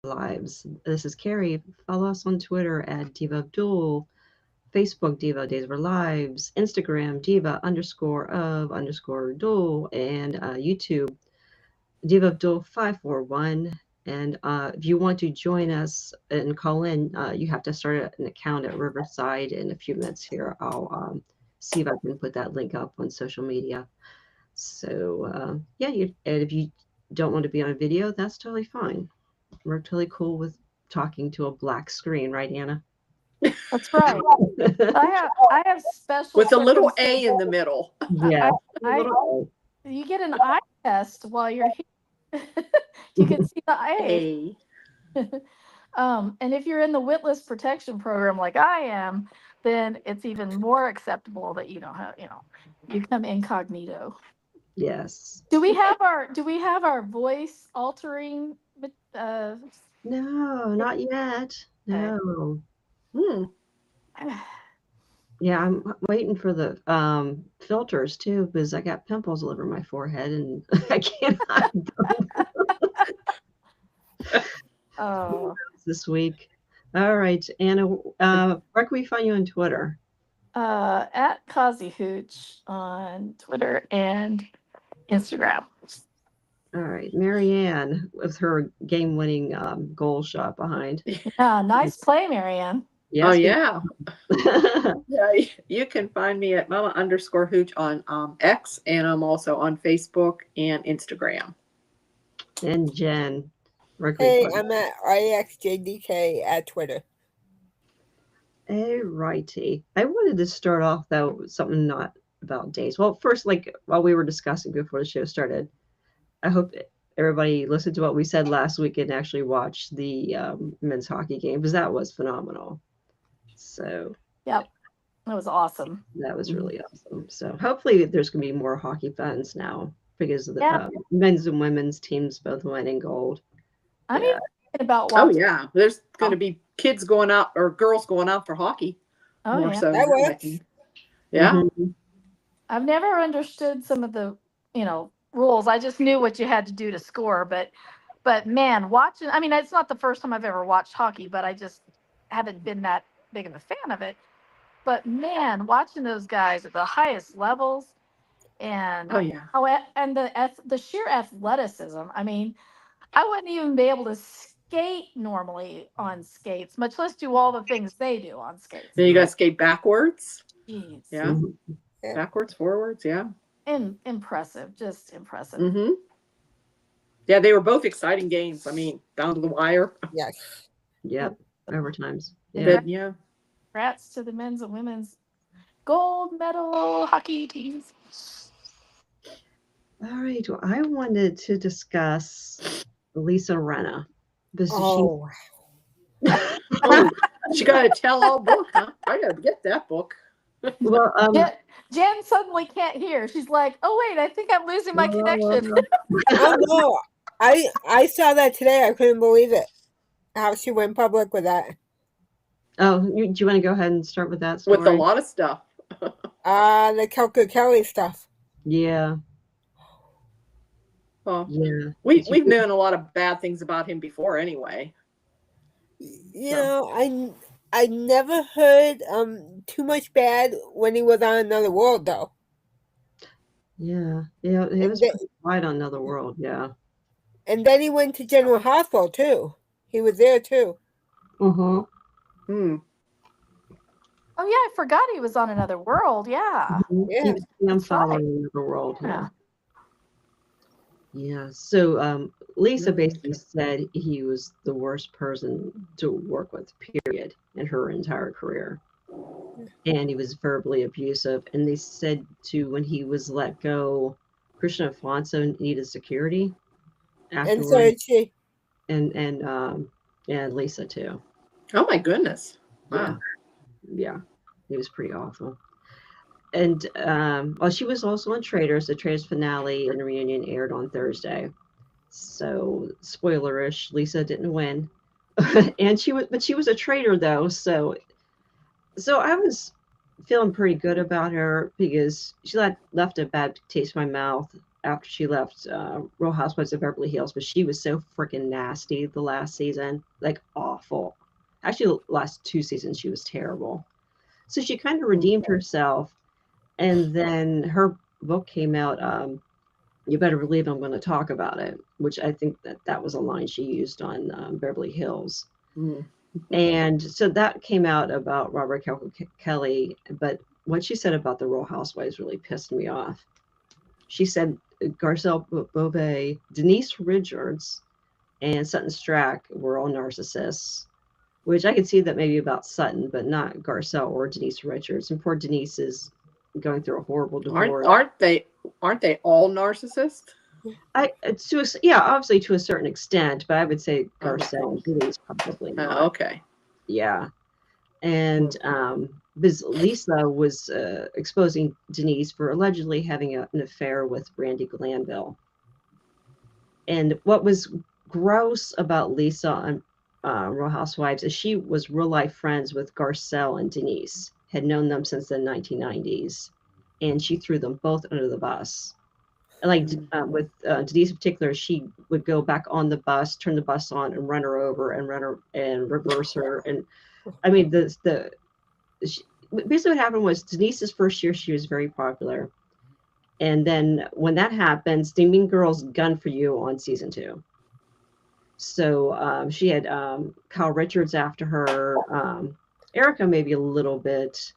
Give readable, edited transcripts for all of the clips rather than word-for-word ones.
Lives. This is Carrie. Follow us on Twitter at Diva Abdul, Facebook Diva Days of Our Lives, Instagram Diva _of _Abdul, and YouTube Diva Abdul 541. And if you want to join us and call in, you have to start an account at Riverside in a few minutes here. I'll see if I can put that link up on social media. So, yeah, and if you don't want to be on a video, that's totally fine. We're totally cool with talking to a black screen, right, Anna? That's right. I have special With a little A circumstances. in the middle. Yeah. I you get an eye test while you're here. You can see the A. A. And if you're in the witless protection program like I am, then it's even more acceptable that you come incognito. Yes. Do we have our voice altering uh No, not yet. No. Hmm. Yeah, I'm waiting for the filters too because I got pimples all over my forehead and I can't hide them oh this week. All right, Anna, where can we find you on Twitter? at Kazi Hooch on Twitter and Instagram. All right, Marianne with her game-winning goal shot behind. Yeah, nice play, Marianne. Yes, Oh, yeah. Yeah, you can find me at Mama_Hooch on X, and I'm also on Facebook and Instagram. And Jen. Where can we Hey, find I'm at IXJDK at Twitter. All righty. I wanted to start off though with something not about days. Well, first, like while we were discussing before the show started, I hope everybody listened to what we said last week and actually watched the men's hockey game because that was phenomenal. So Yep, that was awesome. that was really awesome. So hopefully there's going to be more hockey fans now because of the Yeah. men's and women's teams both winning gold. I'm Yeah. even thinking about Oh, watching. yeah. There's going to be kids going out or girls going out for hockey. Oh, More yeah. so. That than I works. think. Yeah. Mhm. I've never understood some of the rules. I just knew what you had to do to score, but man, watching. I mean, it's not the first time I've ever watched hockey, but I just haven't been that big of a fan of it. But man, watching those guys at the highest levels and Oh, yeah. and the sheer athleticism. I mean, I wouldn't even be able to skate normally on skates, much less do all the things they do on skates. Then you got to skate backwards. Jeez. Yeah. Mhm. Backwards, forwards. Yeah. Impressive, just impressive. Mm-hmm. Yeah, they were both exciting games. I mean, down to the wire. Yes. Yep. Overtimes. Yeah. But, yeah. Congrats to the men's and women's gold medal hockey teams. All right. Well, I wanted to discuss Lisa Renna. Because Oh, Oh, she got a tell-all book, huh? I got to get that book. well, Jen suddenly can't hear. She's like, "Oh wait, I think I'm losing my connection." oh no! I saw that today. I couldn't believe it. How she went public with that. Oh, do you want to go ahead and start with that story? With a lot of stuff. The Kelka Kelly stuff. Yeah. Well, Yeah. we've known a lot of bad things about him before anyway. You know, I never heard too much bad when he was on Another World though. Yeah. Yeah. He was pretty quiet on Another World. Yeah. And then he went to General Hospital too. He was there too. Uh-huh. Hmm. Oh yeah, I forgot he was on Another World. Yeah. Yeah. He was That's following right. Another World. Yeah. Yeah. Yeah. So Lisa Mhm. basically said he was the worst person to work with, period, in her entire career. And he was verbally abusive. And they said too when he was let go, Christian Alfonso needed security And afterwards. so did she. And Lisa too. Oh my goodness! Yeah. Wow. Yeah. It was pretty awful. And well, she was also on Traitors. The Traitors finale and reunion aired on Thursday. So spoilerish, Lisa didn't win. And she was a traitor though, so I was feeling pretty good about her because she left a bad taste in my mouth after she left Real Housewives of Beverly Hills, but she was so freaking nasty the last season, like awful. Actually, the last 2 seasons she was terrible. So she kind of redeemed herself, and then her book came out. You better believe I'm going to talk about it, which I think that was a line she used on Beverly Hills. Mm. And so that came out about Robert Kelly, but what she said about the Real Housewives really pissed me off. She said Garcelle Beauvais, Denise Richards, and Sutton Strack were all narcissists, which I could see that maybe about Sutton, but not Garcelle or Denise Richards. And poor Denise is going through a horrible divorce. Aren't they all narcissists? Yeah, obviously to a certain extent, but I would say Garcelle and Denise probably not. Oh, okay. Yeah. And because Lisa was exposing Denise for allegedly having an affair with Brandi Glanville. And what was gross about Lisa on Real Housewives is she was real life friends with Garcelle and Denise, had known them since the 1990s, and she threw them both under the bus. Like with Denise in particular, she would go back on the bus, turn the bus on, and run her over and reverse her. And I mean, basically what happened was Denise's first year, she was very popular. And then when that happens, the Mean Girls gun for you on season 2. So she had Kyle Richards after her, Erica maybe a little bit,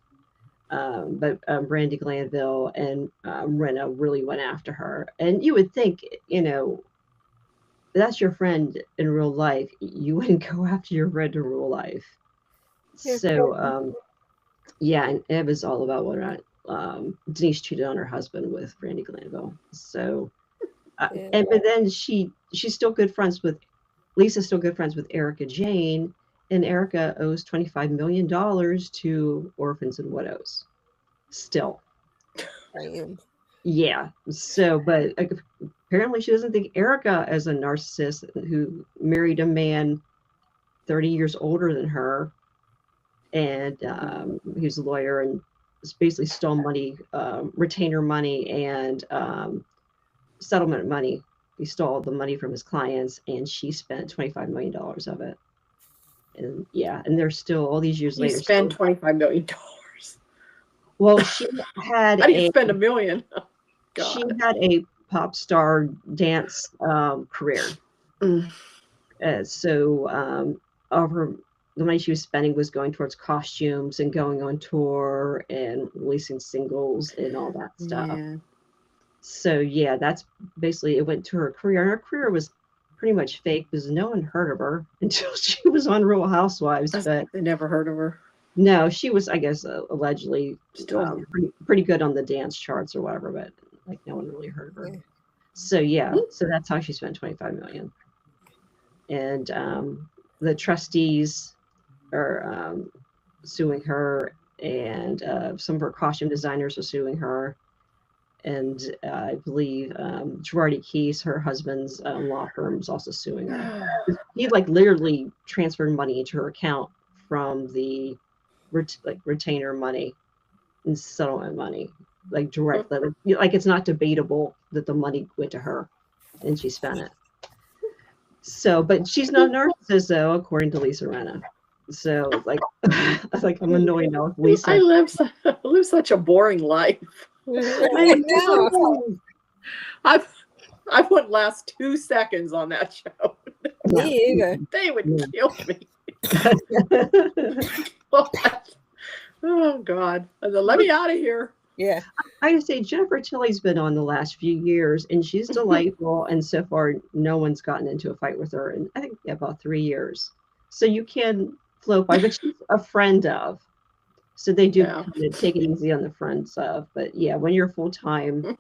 but Brandi Glanville and Rinna really went after her. And you would think, that's your friend in real life. You wouldn't go after your friend in real life. So, yeah, and it was all about whether or not Denise cheated on her husband with Brandi Glanville. So, but then she's still good friends with, Lisa's still good friends with Erica Jane, and Erica owes $25 million to orphans and widows. Still. Yeah. So, but apparently she doesn't think Erica is a narcissist who married a man 30 years older than her. And he was a lawyer and basically stole money, retainer money and settlement money. He stole the money from his clients, and she spent $25 million of it. And yeah, and they're still all these years later. Spend $25 million. Well, she had I didn't spend $1 million. God. She had a pop star dance career. So the money she was spending was going towards costumes and going on tour and releasing singles and all that stuff. Yeah. So yeah, that's basically, it went to her career. And her career was pretty much fake because no one heard of her until she was on Real Housewives. But they never heard of her. No, she was, I guess, allegedly pretty good on the dance charts or whatever, but like no one really heard of her. So yeah, so that's how she spent $25 million. And the trustees are suing her, and some of her costume designers are suing her. And I believe Girardi Keese, her husband's law firm, is also suing her. He literally transferred money into her account from the retainer money and settlement money, directly. It's not debatable that the money went to her and she spent it. So, but she's not a narcissist, though, according to Lisa Rinna. So, I'm annoyed now with Lisa. I live such a boring life. I know. I wouldn't last 2 seconds on that show. Me either. They would kill me. Oh God! Let me out of here. Yeah. I would say Jennifer Tilly's been on the last few years, and she's delightful. And so far, no one's gotten into a fight with her in, I think, about 3 years. So you can float by, but she's a friend of. So they do kind of take it easy on the friends of. But yeah, when you're full time,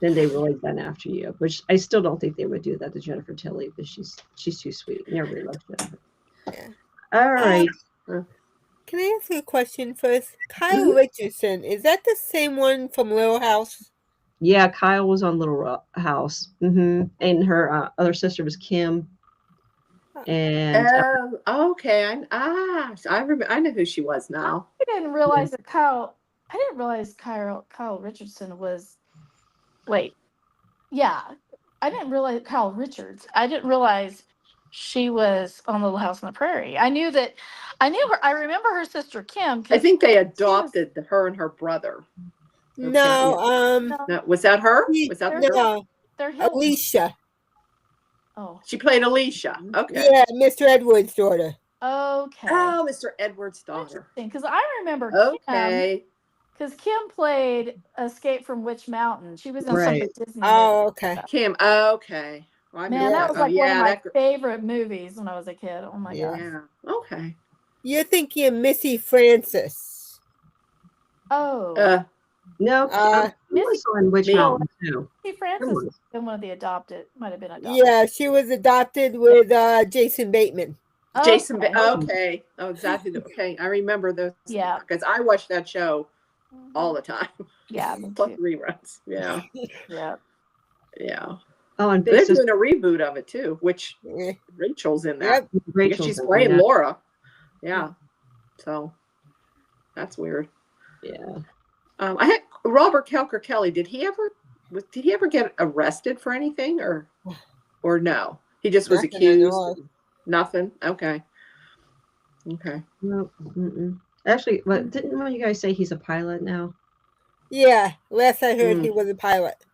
then they really run after you. Which I still don't think they would do that to Jennifer Tilly, because she's too sweet. Never really loved Jennifer. Yeah. All right. Can I ask you a question first? Kyle Richardson, is that the same one from Little House? Yeah, Kyle was on Little House. And her other sister was Kim. And okay, I remember. I know who she was now. I didn't realize that Kyle Richardson was. Wait, Yeah, I didn't realize Kyle Richards. I didn't realize she was on Little House on the Prairie. I knew that. I knew her. I remember her sister Kim I because think they she was. adopted her and her brother. No, No, was that her? Was that the girl? no, They're Hilton. Alicia. Oh, She played Alicia. Okay. Yeah, Mr. Edwards' daughter. okay. Oh, Mr. Edwards' daughter. Interesting, because I remember Kim. Okay. Because Kim played Escape from Witch Mountain. She was in some Right. of the Disney Oh, movies. okay. Kim. Okay. Well, I Man, missed that was Oh, like one of yeah, my that girl. favorite movies when I was a kid. Oh my Yeah. god. Yeah. Okay. You're thinking of Missy Francis. Oh, No, Uh, Kim was on Witch me- Mountain too. see, Francis might have been one of the adopted. Might have been adopted. Yeah, she was adopted with Jason Bateman. Jason. Okay. Okay. Oh, exactly. Okay. I remember those. Yeah. Because I watched that show all the time. Yeah, me Plus too. reruns. Yeah. Yeah. Yeah. Oh, and Big They're Sister doing a reboot of it too, which Yeah. Rachel's in that. Yep. I guess Rachel's she's in playing that. Laura. Yeah. So that's weird. Yeah. I had Robert Kelker Kelly. Did he ever get arrested for anything or no? He just was Nothing I know accused. of. Nothing. Okay. Okay. No. Mm-mm. Actually, what didn't one of you guys say he's a pilot now? Yeah, last I heard he was a pilot.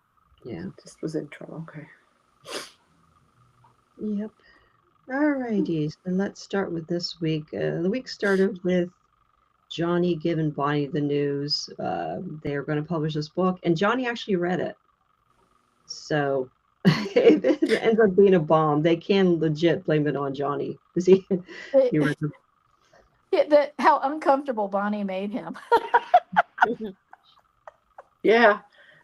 Yeah. Just was in trouble. Okay. Yep. All righty. So let's start with this week. The week started with Johnny giving Bonnie the news. They are going to publish this book, and Johnny actually read it. So if it ends up being a bomb, they can legit blame it on Johnny because he read the How uncomfortable Bonnie made him. Yeah.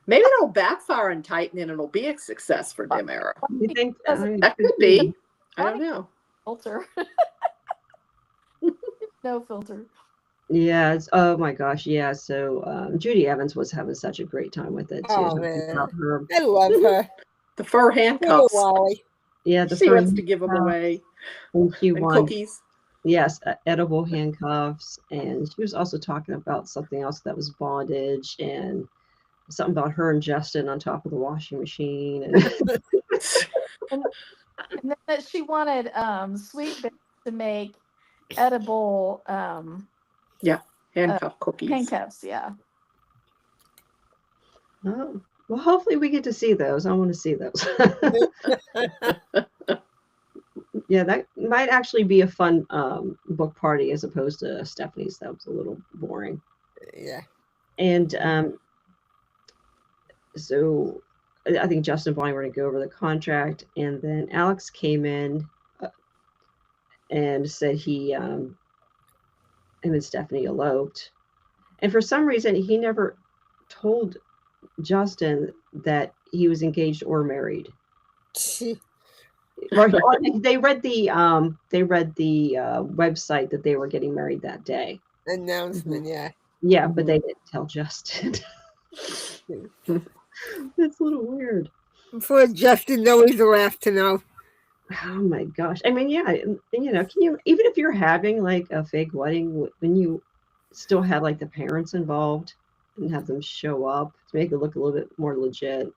Maybe it'll backfire in Titan and it'll be a success for Demera. You think That could be. I don't know. Filter. No filter. Yeah. Oh my gosh. Yeah. So Judy Evans was having such a great time with it too. Oh, talking man. about her. I love her. The fur Poor handcuffs. Wally. Yeah. The She fur wants to give them away. and she And won. cookies. Yes, edible handcuffs, and she was also talking about something else that was bondage and something about her and Justin on top of the washing machine. And And then that she wanted Sweet Baby to make edible Handcuff cookies. handcuffs. Yeah. oh, well, hopefully we get to see those. I want to see those. Yeah, that might actually be a fun book party as opposed to Stephanie's. That was a little boring. Yeah. And so I think Justin and Bonnie were going to go over the contract, and then Alex came in and said him and Stephanie eloped. And for some reason, he never told Justin that he was engaged or married. Or they read the website that they were getting married that day. Announcement, yeah. Yeah, but they didn't tell Justin. That's a little weird. For Justin, always a laugh to know. Oh my gosh. I mean, yeah, can you, even if you're having like a fake wedding, when you still have like the parents involved and have them show up to make it look a little bit more legit.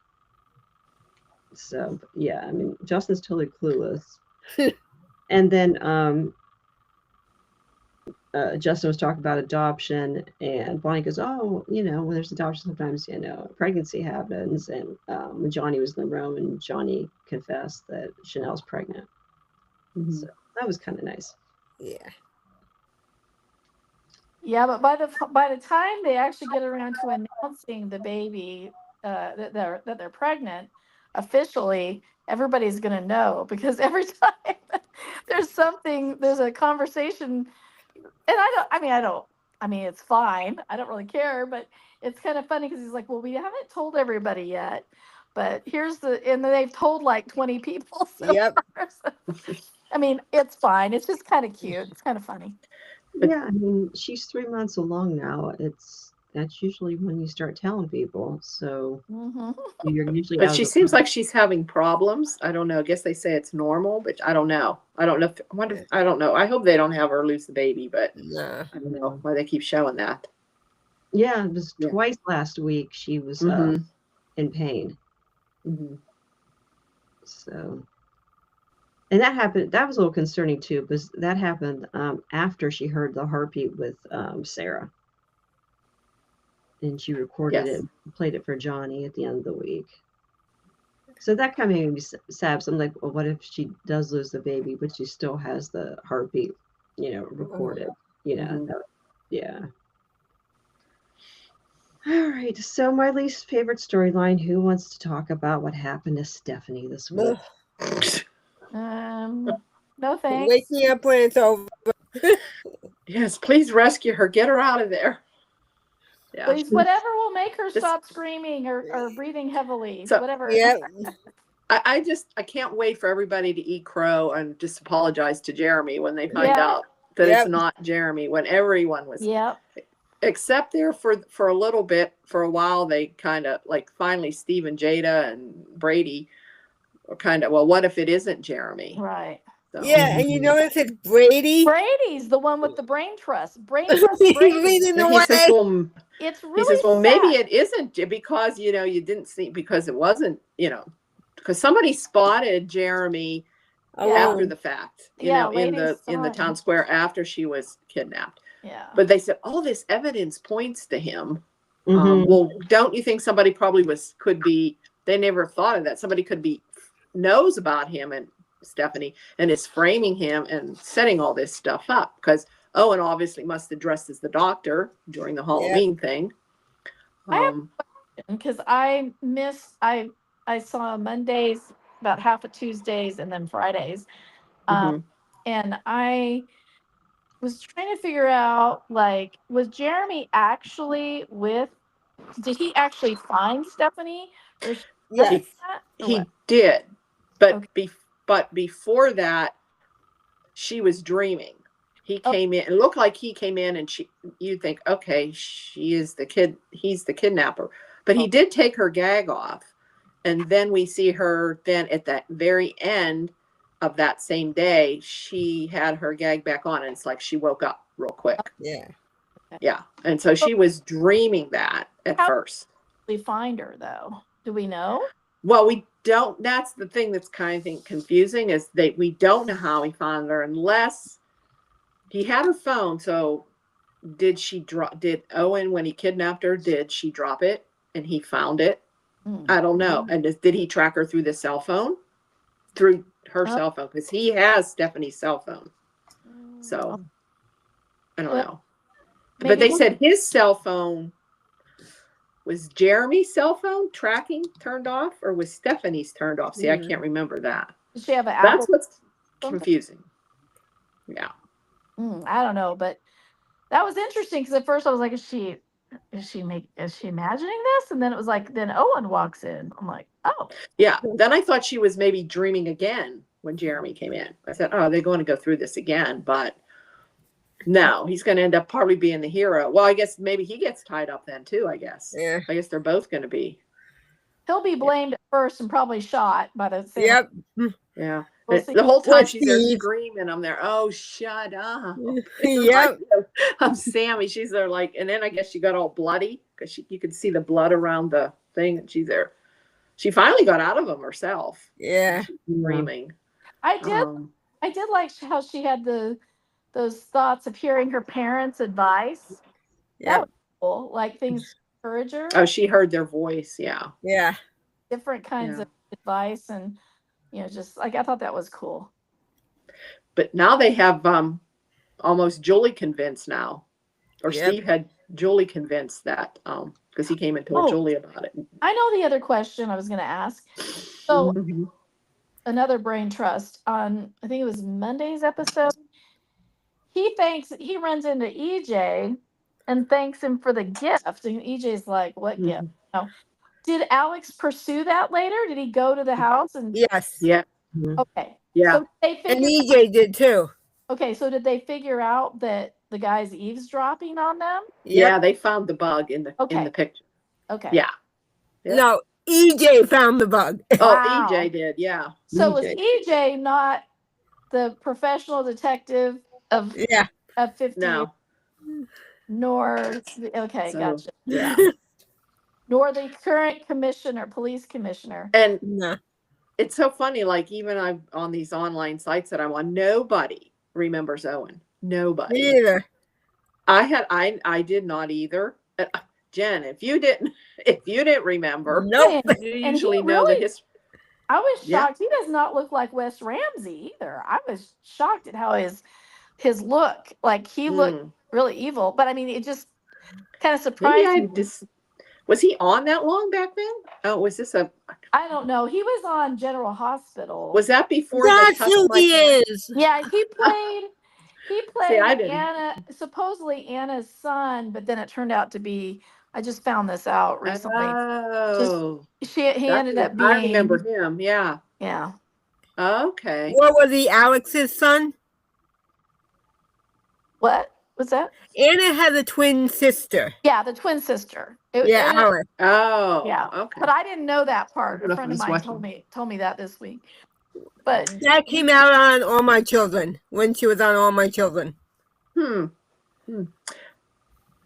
So yeah, I mean, Justin's totally clueless. And then Justin was talking about adoption, and Bonnie goes, "Oh, when there's adoption, sometimes pregnancy happens." And when Johnny was in the room, and Johnny confessed that Chanel's pregnant, so that was kind of nice. Yeah. Yeah, but by the time they actually get around to announcing the baby that they're pregnant officially, everybody's gonna know, because every time there's a conversation, and I mean it's fine. I don't really care, but it's kind of funny because he's like, well, we haven't told everybody yet, but and then they've told like 20 people. So Yep. far, so, I mean, it's fine. It's just kind of cute. It's kind of funny. Yeah, I mean, she's 3 months along now. That's usually when you start telling people. So you're usually. But she seems like she's having problems. I don't know. I guess they say it's normal, but I don't know. I don't know. I don't know. I hope they don't have her lose the baby, but Nah. I don't know why they keep showing that. Yeah, it was twice last week she was in pain. Mhm. So, and that happened. That was a little concerning too, because that happened after she heard the heartbeat with Sarah, and she recorded Yes. it, played it for Johnny at the end of the week. So that kind of made me sad. So I'm like, well, what if she does lose the baby, but she still has the heartbeat, recorded? Mhm. Yeah. All right. So my least favorite storyline. Who wants to talk about what happened to Stephanie this week? No thanks. Wake me up when it's over. Yes, please rescue her. Get her out of there. Yeah. Please, whatever will make her This- stop screaming or breathing heavily. So- Whatever. Yeah. I can't wait for everybody to eat crow and just apologize to Jeremy when they find Yeah. out that Yep. it's not Jeremy, when everyone was, Yep. except there for a little bit, for a while, they kind of like finally Steve and Jada and Brady were kind of, well, what if it isn't Jeremy? Right. So, Yeah, and you notice it's Brady. Brady's the one with the brain trust. Brain trust He's Brady. leading the and he says, way. well, It's really he says, well, maybe sad. it isn't because, you didn't see, because it wasn't, because somebody spotted Jeremy after Alone. the fact, Yeah, in ladies the saw him. town square after she was kidnapped. Yeah. But they said all this evidence points to him. Mhm. Well, don't you think somebody probably could be? They never thought of that. Somebody could be knows about him and Stephanie and is framing him and setting all this stuff up because Owen obviously must have dressed as the doctor during the Halloween thing. I have because I saw Mondays, about half of Tuesdays, and then Fridays. Mhm. And I was trying to figure out, like, was Jeremy actually did he actually find Stephanie? Or Yes. He did, but Okay. but before that, she was dreaming. He came in. It looked like he came in, and you think, okay, she is the kid. He's the kidnapper. But he did take her gag off, and then we see her. Then at that very end of that same day, she had her gag back on, and it's like she woke up real quick. Yeah. Yeah, and so she was dreaming that at first. We find her though. Do we know? Well, we don't. That's the thing that's kind of confusing is that we don't know how he found her unless he had her phone. So did Owen, when he kidnapped her, did she drop it and he found it? I don't know. And did he track her through the cell phone? Through her cell phone? Because he has Stephanie's cell phone. So I don't know. But they said his cell phone, was Jeremy's cell phone tracking turned off or was Stephanie's turned off? See, I can't remember that. Does she have an Apple? That's what's confusing. Yeah. I don't know, but that was interesting because at first I was like, is she imagining this? And then it was like, then Owen walks in. I'm like, oh. Yeah. Then I thought she was maybe dreaming again when Jeremy came in. I said, oh, they're going to go through this again, but no, he's going to end up probably being the hero. Well, I guess maybe he gets tied up then too, I guess. Yeah. I guess they're both going to be. He'll be blamed at first and probably shot by the same. Yep. Yeah. We'll see. The whole time Well, she's there Steve. screaming. I'm there. Oh, shut up. Yep. I'm Sammy. She's there like, and then I guess she got all bloody because you could see the blood around the thing. And she's there. She finally got out of them herself. Yeah. Screaming. I did like how she had those thoughts of hearing her parents' advice. That Yep. was cool. Like things to encourage her. Oh, she heard their voice. Yeah. Yeah. Different kinds of advice and just like I thought that was cool. But now they have almost Julie convinced now, or Steve had Julie convinced that because he came and told Julie about it. I know the other question I was going to ask. So another brain trust on, I think it was Monday's episode. He runs into EJ and thanks him for the gift. And EJ's like, what gift? No. Did Alex pursue that later? Did he go to the house? And Yes. Yeah. Okay. Yeah. So they And figured, EJ did too. okay, so did they figure out that the guy's eavesdropping on them? Yeah, they found the bug in the picture. Okay. Yeah. Yep. No, EJ found the bug. Oh, Wow. EJ did. Yeah. So was EJ not the professional detective of 50? No. Nor okay, So, gotcha. Yeah. nor the current commissioner, police commissioner. And No. it's so funny, like even I'm on these online sites that I'm on, nobody remembers Owen. Nobody. Me either. I did not either. Jen, if you didn't remember, Nope. you And he usually know the really- history. I was Yeah. shocked. He does not look like Wes Ramsey either. I was shocked at how his look, like he looked really evil. But I mean, it just kind of Maybe surprised me. was he on that long back then? Oh, was this I don't know. He was on General Hospital. was that before That's they touched who my he thigh? is. Yeah, he played. He played I didn't. Anna, supposedly Anna's son, but then it turned out to be. I just found this out recently. Oh, He ended up being. I remember him. Yeah. Yeah. Okay. What was he, Alex's son? What was that? Anna had a twin sister. Yeah, the twin sister. Yeah, Alex. Oh. Yeah. Okay. But I didn't know that part. I don't know A if friend I of was mine watching. told me that this week. But That came out on All My Children when she was on All My Children.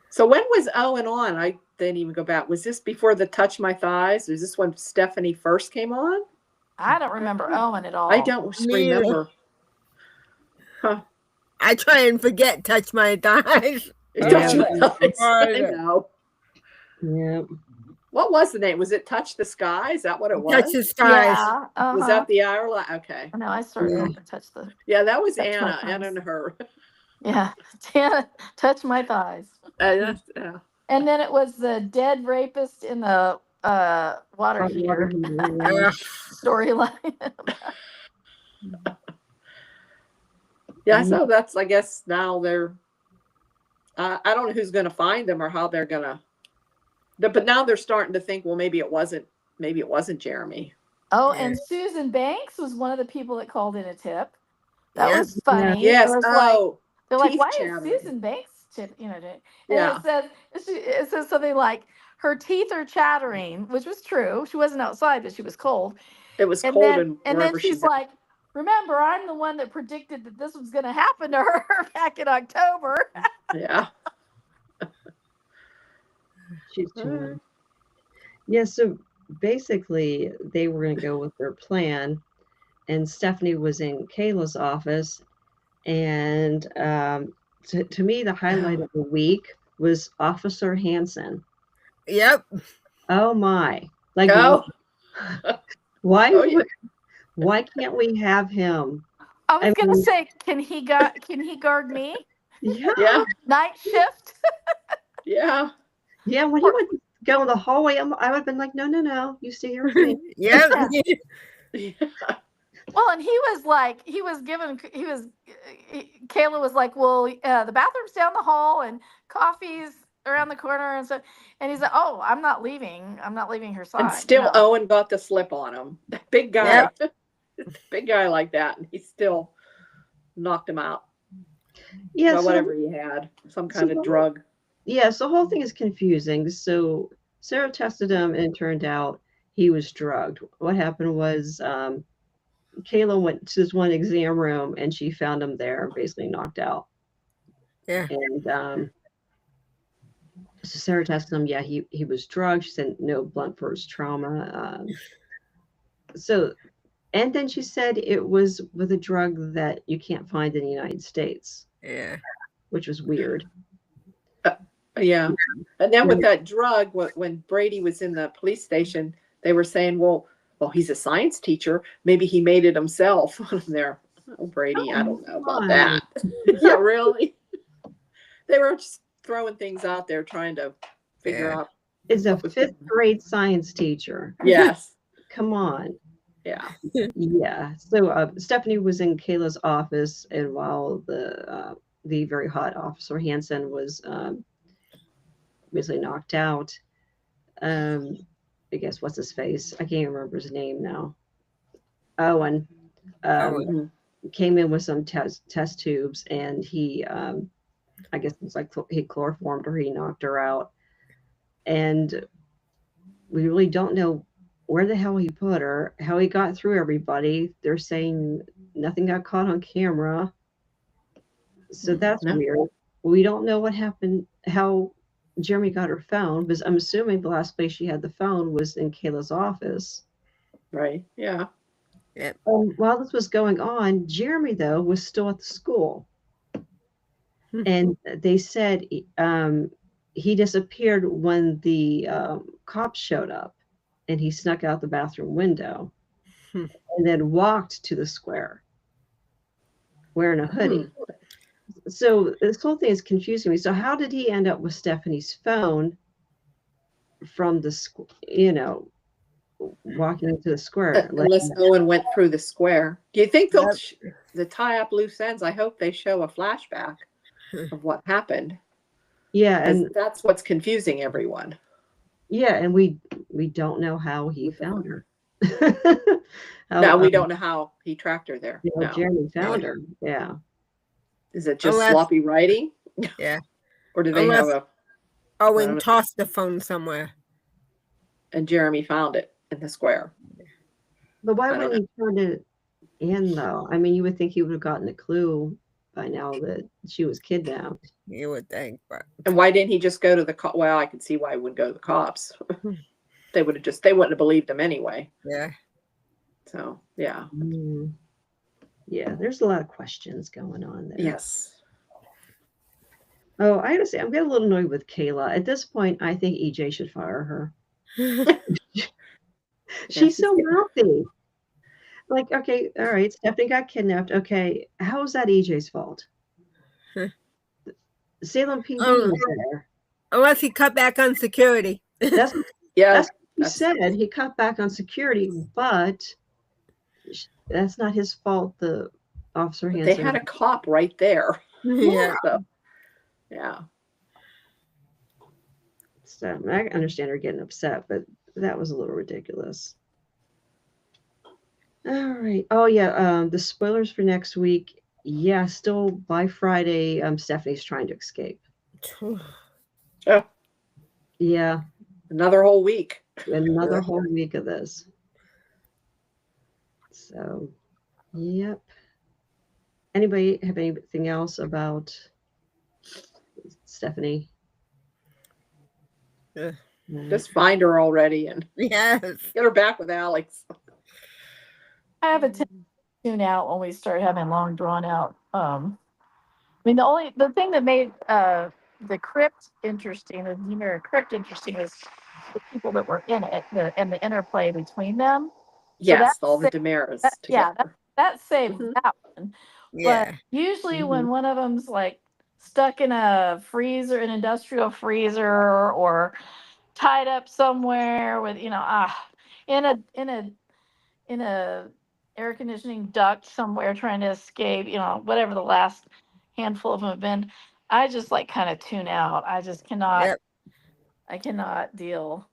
So when was Owen on? I didn't even go back. Was this before the Touch My Thighs? Was this when Stephanie first came on? I don't remember Owen at all. I don't Me either. remember. I try and forget Touch My Thighs. Touch Yeah. My Thighs. I know. Yeah. What was the name? Was it Touch the Sky? Is that what it was? Touch the Skies. Yeah. Uh-huh. Was that the Ireland? Okay. No, I started Yeah. to touch the. Yeah, that was Touch My Anna. Anna Thighs. and her. Yeah. Tana, touch my thighs. Yeah. And then it was the dead rapist in the water Hot water heater heater. Ugh. storyline. Yeah, so that's, I guess now they're, I don't know who's going to find them or how they're going to, but now they're starting to think, well, maybe it wasn't Jeremy. Oh, Yeah. and Susan Banks was one of the people that called in a tip. That Yeah. was funny. Yes. It was Oh, they're like, teeth why chattering. is Susan Banks tip? And Yeah. it says something like her teeth are chattering, which was true. She wasn't outside, but she was cold. it was And cold then and and then wherever she's she's like, remember, I'm the one that predicted that this was going to happen to her back in October. yeah. She's too. Yeah, so basically they were going to go with their plan, and Stephanie was in Kayla's office, and to me the highlight of the week was Officer Hansen. Yep. Oh my! Like Oh, why? Oh, yeah. Why can't we have him? I was I going to mean- say, can he guard me? Yeah, yeah. Night shift? Yeah. yeah. When he would go in the hallway, I would have been like, no, you stay here with me. Yep. Yeah. Well, and Kayla was like, well, the bathroom's down the hall and coffee's around the corner. And so, and he's like, oh, I'm not leaving her side. And still you know? Owen got the slip on him. Big guy. Big guy like that. And he still knocked him out. Yeah, Well, so- whatever he had. Some kind So- of drug. Yes, the whole thing is confusing. So Sarah tested him and it turned out he was drugged. What happened was Kayla went to this one exam room and she found him there, basically knocked out. Yeah. And so Sarah tested him. Yeah, he was drugged. She said no blunt force trauma. And then she said it was with a drug that you can't find in the United States, Yeah. which was weird. Yeah. And then with that drug, when Brady was in the police station, they were saying, well, he's a science teacher. Maybe he made it himself. There, oh, Brady, I don't know about that. Yeah, really? They were just throwing things out there trying to figure out. Is a fifth grade science teacher. Yes. Come on. Yeah. Yeah. So Stephanie was in Kayla's office, and while the very hot Officer Hansen was basically knocked out, I guess what's his face? I can't remember his name now. Owen came in with some test tubes, and he I guess it's like he chloroformed her. He knocked her out, and we really don't know where the hell he put her, how he got through everybody. They're saying nothing got caught on camera. So that's No. weird. We don't know what happened, how Jeremy got her phone, because I'm assuming the last place she had the phone was in Kayla's office. Right. Yeah. While this was going on, Jeremy, though, was still at the school. And they said he disappeared when the cops showed up, and he snuck out the bathroom window and then walked to the square wearing a hoodie. So this whole thing is confusing me. So how did he end up with Stephanie's phone from the school, walking into the square? Unless Owen went through the square. Do you think they'll the tie up loose ends? I hope they show a flashback of what happened. Yeah, 'Cause and that's what's confusing everyone. yeah, and we don't know how he found her. No, we don't know how he tracked her there. No. Jeremy found her. Yeah. Is it just sloppy writing? Yeah. Or do they have Owen tossed the phone somewhere. and Jeremy found it in the square? But why wouldn't he turn it in, though? I mean, you would think he would have gotten a clue by now that she was kidnapped. You would think, but. And why didn't he just go to the well, I can see why he wouldn't go to the cops. They wouldn't have believed him anyway. Yeah. So, yeah. Yeah, there's a lot of questions going on there. Yes. Oh, I gotta say, I'm getting a little annoyed with Kayla. At this point, I think EJ should fire her. She's so mouthy. Like, okay, all right, Stephanie got kidnapped. Okay, how is that EJ's fault? Salem PD was there. Unless he cut back on security. That's what he said. He cut back on security, but that's not his fault. The officer Hanson. They had a cop right there. Yeah. So, yeah. So I understand her getting upset, but that was a little ridiculous. All right. Oh yeah. The spoilers for next week. Yeah, still by Friday. Stephanie's trying to escape. Oh. Yeah. Another whole week. Another whole week of this. So, yep. Anybody have anything else about Stephanie? Just find her already and yes. Get her back with Alex. I have a tendency to tune out when we start having long drawn out. I mean, the thing that made the crypt interesting, the Demir crypt interesting, was the people that were in it and the interplay between them. Yes, all the Demiras. That saved that one. Yeah. But usually when one of them's like stuck in a freezer, an industrial freezer, or tied up somewhere with, in a air conditioning duct somewhere trying to escape, whatever the last handful of them have been, I just kind of tune out. I just cannot, I cannot deal.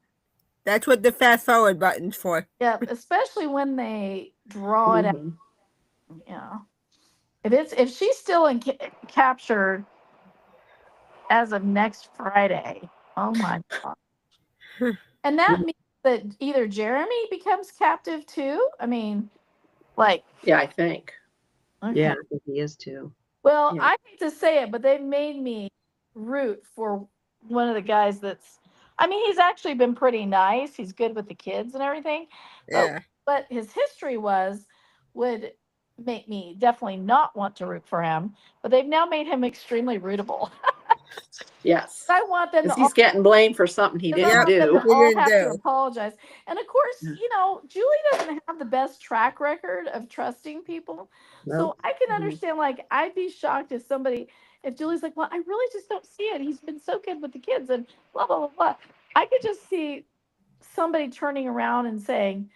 That's what the fast forward button's for. Yeah, especially when they draw it out. If she's still captured as of next Friday, oh my God. And that means that either Jeremy becomes captive too. I mean, yeah, I think. Okay. Yeah, I think he is too. Well, I hate to say it, but they've made me root for one of the guys he's actually been pretty nice. He's good with the kids and everything. Yeah. But his history would make me definitely not want to root for him. But they've now made him extremely rootable. Yes. I want them to he's getting blamed for something he didn't do. All have to apologize. And of course, Julie doesn't have the best track record of trusting people. Nope. So I can understand, I'd be shocked if Julie's like, well, I really just don't see it. He's been so good with the kids and blah, blah, blah, blah. I could just see somebody turning around and saying,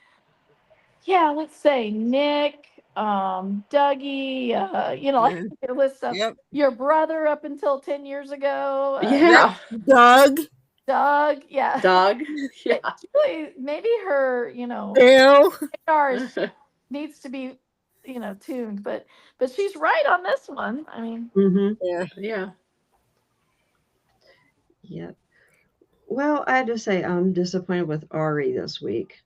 yeah, let's say Nick, Dougie, a list of your brother up until 10 years ago. Doug. Yeah. Doug. Yeah. Julie, maybe her, Bill needs to be, tuned, but she's right on this one. I mean, yeah. Yep. Well, I have to say, I'm disappointed with Ari this week.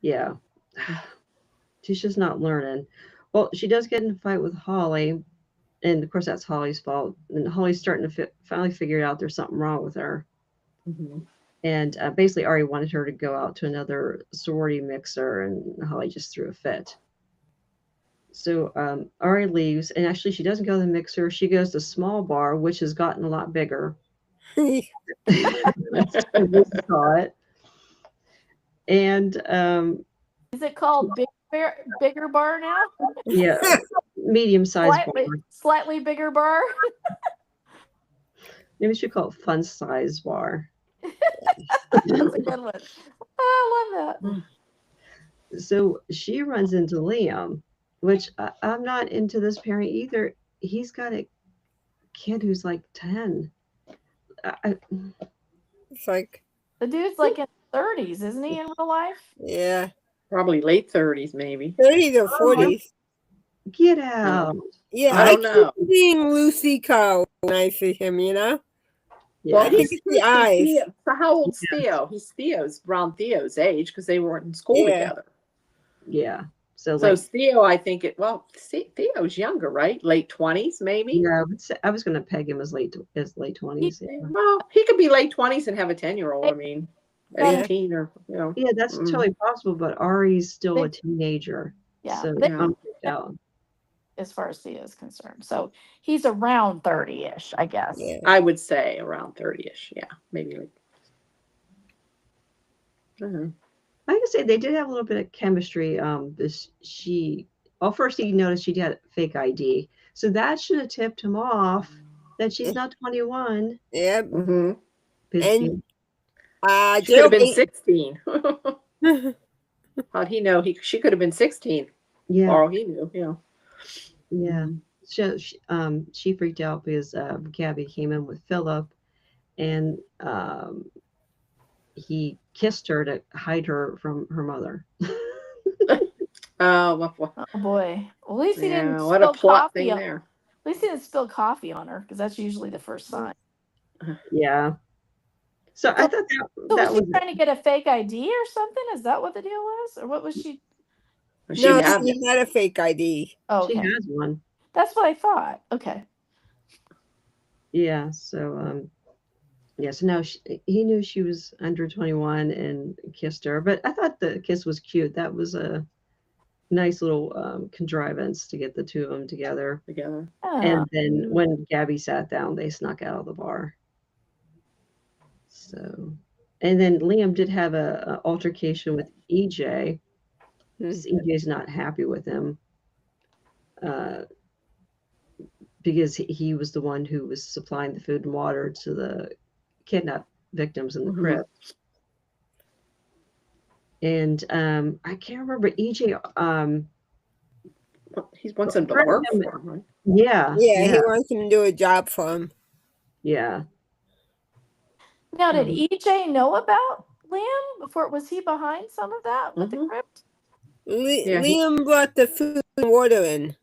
Yeah. She's just not learning. Well, she does get in a fight with Holly, And of course, that's Holly's fault. And Holly's starting to finally figure out there's something wrong with her. Mm-hmm. And basically, Ari wanted her to go out to another sorority mixer, and Holly just threw a fit. So Ari leaves, and actually, she doesn't go to the mixer. She goes to Small Bar, which has gotten a lot bigger. Saw it. And Is it called bigger bar now? yeah, medium-sized bar. Slightly bigger bar. Maybe we should call it fun size bar. That's a good one. I love that. So she runs into Liam, which I'm not into this pairing either. He's got a kid who's like 10. It's like, The dude's like in his 30s, isn't he, in real life? yeah, Probably late 30s, maybe. 30s or 40s. Get out. Yeah, I don't know. keep seeing Lucy Carl when I see him, you know? Yeah. Well, I think it's the eyes. So how old's Theo? Theo's around Theo's age because they were in school Yeah. together. Yeah. So So like, Theo, I think Theo's younger, right? Late 20s, maybe. yeah, I was going to peg him as late 20s. Yeah. Well, he could be late 20s and have a 10-year-old. I mean, Yeah. 18 or Yeah, that's totally possible, but Ari's still a teenager. Yeah, So Yeah. I'm freaked out. as far as Thea is concerned. So he's around 30-ish, I guess. Yeah. I would say around 30ish. Yeah, maybe like. Uh-huh. I can say they did have a little bit of chemistry. First he noticed she had fake ID, so that should have tipped him off that she's not 21. Yep. Mm-hmm. And She could have been Geraldine- 16. How'd he know? She could have been 16. Yeah, Or he knew. Yeah. yeah. She freaked out because Gabby came in with Philip, and he kissed her to hide her from her mother. Oh, well, Oh boy. Well, at least he didn't what a spill plot coffee thing on there. At least he didn't spill coffee on her, because that's usually the first sign. Yeah. So I thought So that was was she trying to get a fake ID or something? Is that what the deal was? Or what was she? She No, had she had a fake ID. Oh, she okay. has one. That's what I thought. Okay. Yeah. So so now he knew she was under 21 and kissed her. But I thought the kiss was cute. That was a nice little contrivance to get the two of them together. together. And then when Gabby sat down, they snuck out of the bar. So, and then Liam did have a altercation with EJ. EJ's not happy with him because he was the one who was supplying the food and water to the kidnap victims in the crib. And I can't remember EJ. He wants him to Right. work for him, right? Yeah. Yeah, he wants him to do a job for him. Yeah. Now, did EJ know about Liam before? Was he behind some of that with the crypt? Yeah, Liam brought the food and water in.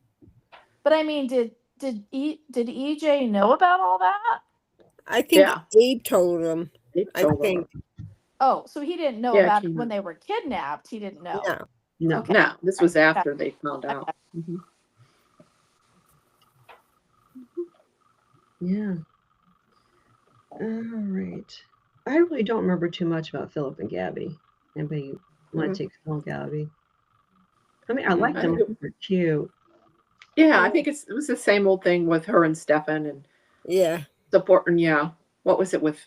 But I mean, did EJ know about all that? I think Yeah. Abe told him. He I told her. think. Oh, so he didn't know Yeah, about he it when knew. they were kidnapped. He didn't know. No. No. Okay. No, this was after they found out. Mhm. Yeah. All right. I really don't remember too much about Philip and Gabby. Anybody want to take Phil and Gabby? I mean, I like I them. think They're cute. Yeah, I think it was the same old thing with her and Stefan and Yeah. supporting. Yeah, what was it with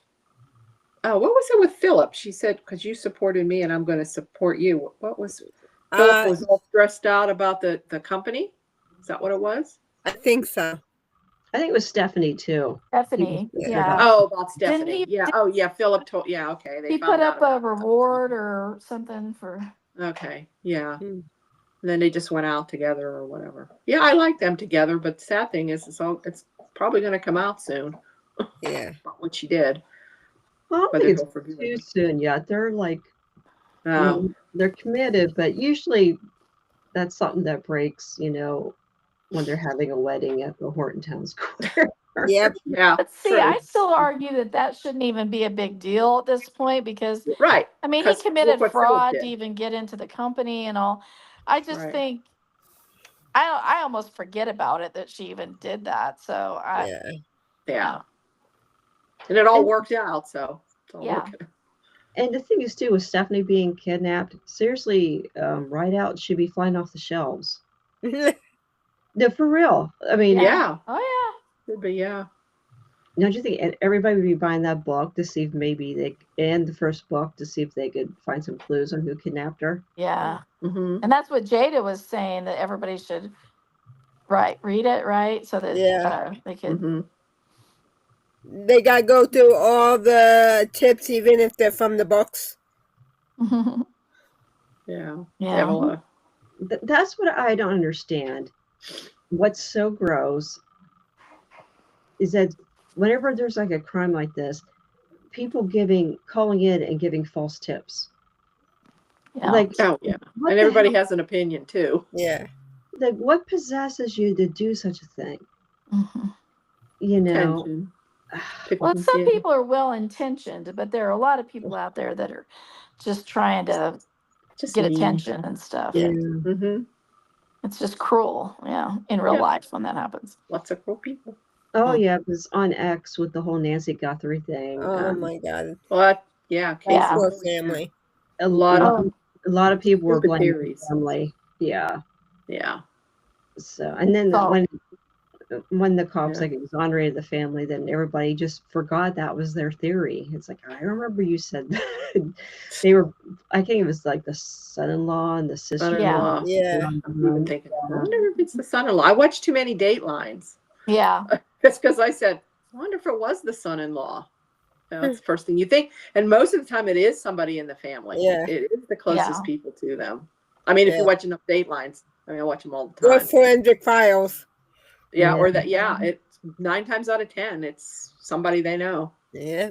Philip? She said, "Because you supported me, and I'm going to support you." What was Philip was all stressed out about the company? Is that what it was? I think so. I think it was Stephanie too. Stephanie. Yeah. Yeah. Oh, about Didn't Stephanie. he- Yeah. did- Oh, yeah. Philip told. Yeah. Okay. They He found put out up a about that. reward or something for. Okay. Yeah. Hmm. And then they just went out together or whatever. Yeah, I like them together, but the sad thing is, it's probably going to come out soon. Yeah. What she did. Well, I don't Whether think he'll it's forgive too her. soon yet. They're like, Oh, they're committed, but usually that's something that breaks, when they're having a wedding at the Horton Town Square. Yep. yeah. But see, true. I still argue that shouldn't even be a big deal at this point because Right. I mean he 'Cause committed look what Philip fraud did. to even get into the company and all. I just Right. think I almost forget about it that she even did that. So Yeah. Yeah. And it all And- worked out, so it's all Yeah. working. And the thing is, too, with Stephanie being kidnapped, seriously, Ride Out should be flying off the shelves. No, for real. I mean, Yeah. Oh Could be, yeah. don't you think everybody would be buying that book to see if maybe and the first book to see if they could find some clues on who kidnapped her? yeah. Mm-hmm. And that's what Jada was saying, that everybody should read it, right? So that Yeah. they could. Mm-hmm. They gotta go through all the tips, even if they're from the books. Yeah. Yeah. Well, That's what I don't understand. What's so gross is that whenever there's like a crime like this, people calling in and giving false tips. Yeah. Like, oh yeah. what And the everybody hell? has an opinion too. Yeah. Like, what possesses you to do such a thing? Mhm. You know, Tension. Well, some Yeah. people are well intentioned, but there are a lot of people out there that are just trying to Just get mean. attention and stuff. Yeah. Mm-hmm. It's just cruel, in real Yeah. life when that happens. Lots of cruel people. Oh Mm. yeah, it was on X with the whole Nancy Guthrie thing. Oh my God. Well, yeah. Yeah. Cases. Poor family. A lot lot, of a lot of people were stupid blaming the theories. family. Yeah. Yeah. So, and then So- when the cops Yeah. like exonerated the family, then everybody just forgot that was their theory. It's like, I remember you said that. They were, I think it was like the son-in-law and the sister. Son-in-law. Yeah. I've been thinking, I wonder if it's the son-in-law. I watched too many Datelines. Yeah. That's because I said, I wonder if it was the son-in-law. That's the first thing you think. And most of the time it is somebody in the family. Yeah. It is the closest Yeah. people to them. I mean, if Yeah. you watch enough Datelines, I mean, I watch them all the Or time. forensic files. Yeah, or Yeah. that, yeah, it's 9 times out of 10, it's somebody they know. Yeah.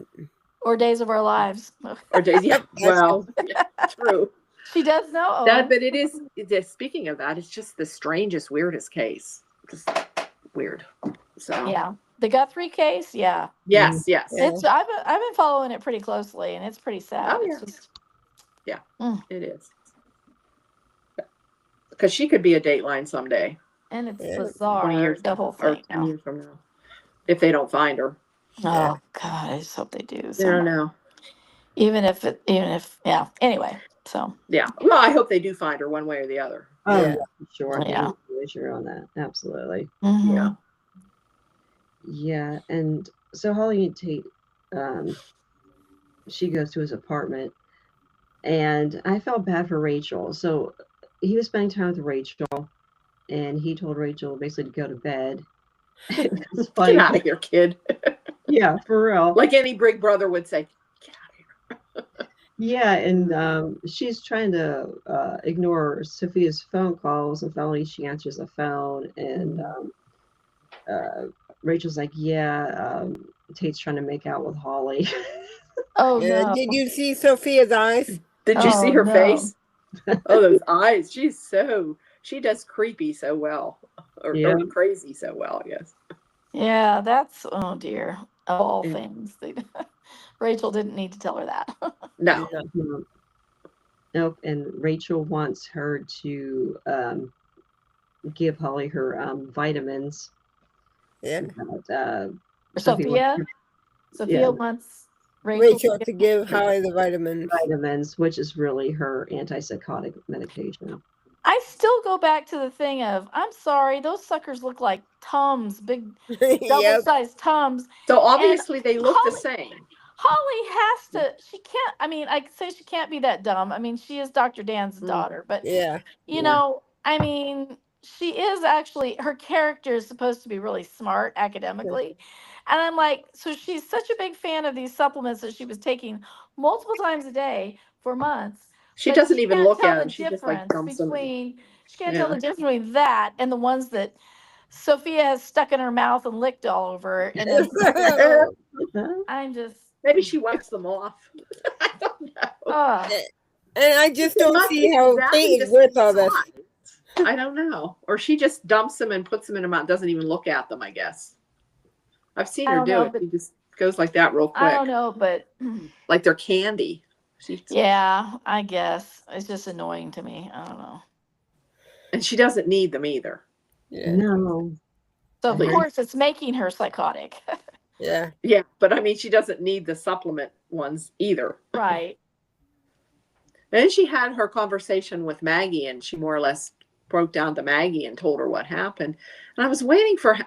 Or Days of Our Lives. Or days, yeah, That's well, yeah, true. She does know. That, but it is, speaking of that, it's just the strangest, weirdest case. Just weird. So, Yeah. The Guthrie case. Yeah. yes, yes. Yeah. I've been following it pretty closely, and it's pretty sad. Oh, It's yeah. just, It is. Because she could be a Dateline someday, and it's Yeah. 20 bizarre. years The whole or thing. 10 years from now, if they don't find her. Oh God, I just hope they do. I don't somehow. know. Even if, yeah. Anyway, so Yeah. Well, I hope they do find her one way or the other. Oh, Yeah. yeah, for sure. Yeah. Sure on that. Absolutely. mhm. Yeah. Yeah. And so Holly Tate, she goes to his apartment, and I felt bad for Rachel. So he was spending time with Rachel, and he told Rachel basically to go to bed. It's funny. Get out of here, kid. Yeah, for real. Like any big brother would say, get out of here. Yeah, and she's trying to ignore Sophia's phone calls, and finally she answers the phone, and Rachel's like, "Yeah, Tate's trying to make out with Holly." Oh Yeah. no. Did you see Sophia's eyes? Did you see Oh, her no. face? Oh, those eyes. She does creepy so well. Or Yeah. crazy so well, I guess. Yeah, that's, oh dear, of all Yeah. things. Rachel didn't need to tell her that. No. Nope. And Rachel wants her to give Holly her vitamins. Yeah. But, Sophia Yeah. wants Rachel to give Holly the vitamins. vitamins, which is really her antipsychotic medication. I still go back to the thing of, I'm sorry, those suckers look like Tums, big Yep. double-sized Tums. So obviously they look the Holly- same. Holly has to, she can't, I mean, I say she can't be that dumb. I mean, she is Dr. Dan's daughter, but Yeah. you Yeah. know, I mean, she is actually, her character is supposed to be really smart academically. And I'm like, so she's such a big fan of these supplements that she was taking multiple times a day for months. She but doesn't she even can't look tell at the them. She just like difference dumps them. between, she can't tell Yeah. the difference between that and the ones that Sophia has stuck in her mouth and licked all over. And then I'm just, Maybe she wipes them off. I don't know. And I just They don't must see be how exactly Kate the is with same all this. size. I don't know. Or she just dumps them and puts them in her mouth, doesn't even look at them, I guess. I've seen I her don't do know, it. but- She just goes like that real quick. I don't know, but Like they're candy. yeah, I guess it's just annoying to me. I don't know. And she doesn't need them either. Yeah. No. So of Mhm. course it's making her psychotic. Yeah. Yeah, but I mean, she doesn't need the supplement ones either. Right. And then she had her conversation with Maggie, and she more or less broke down to Maggie and told her what happened. And I was waiting for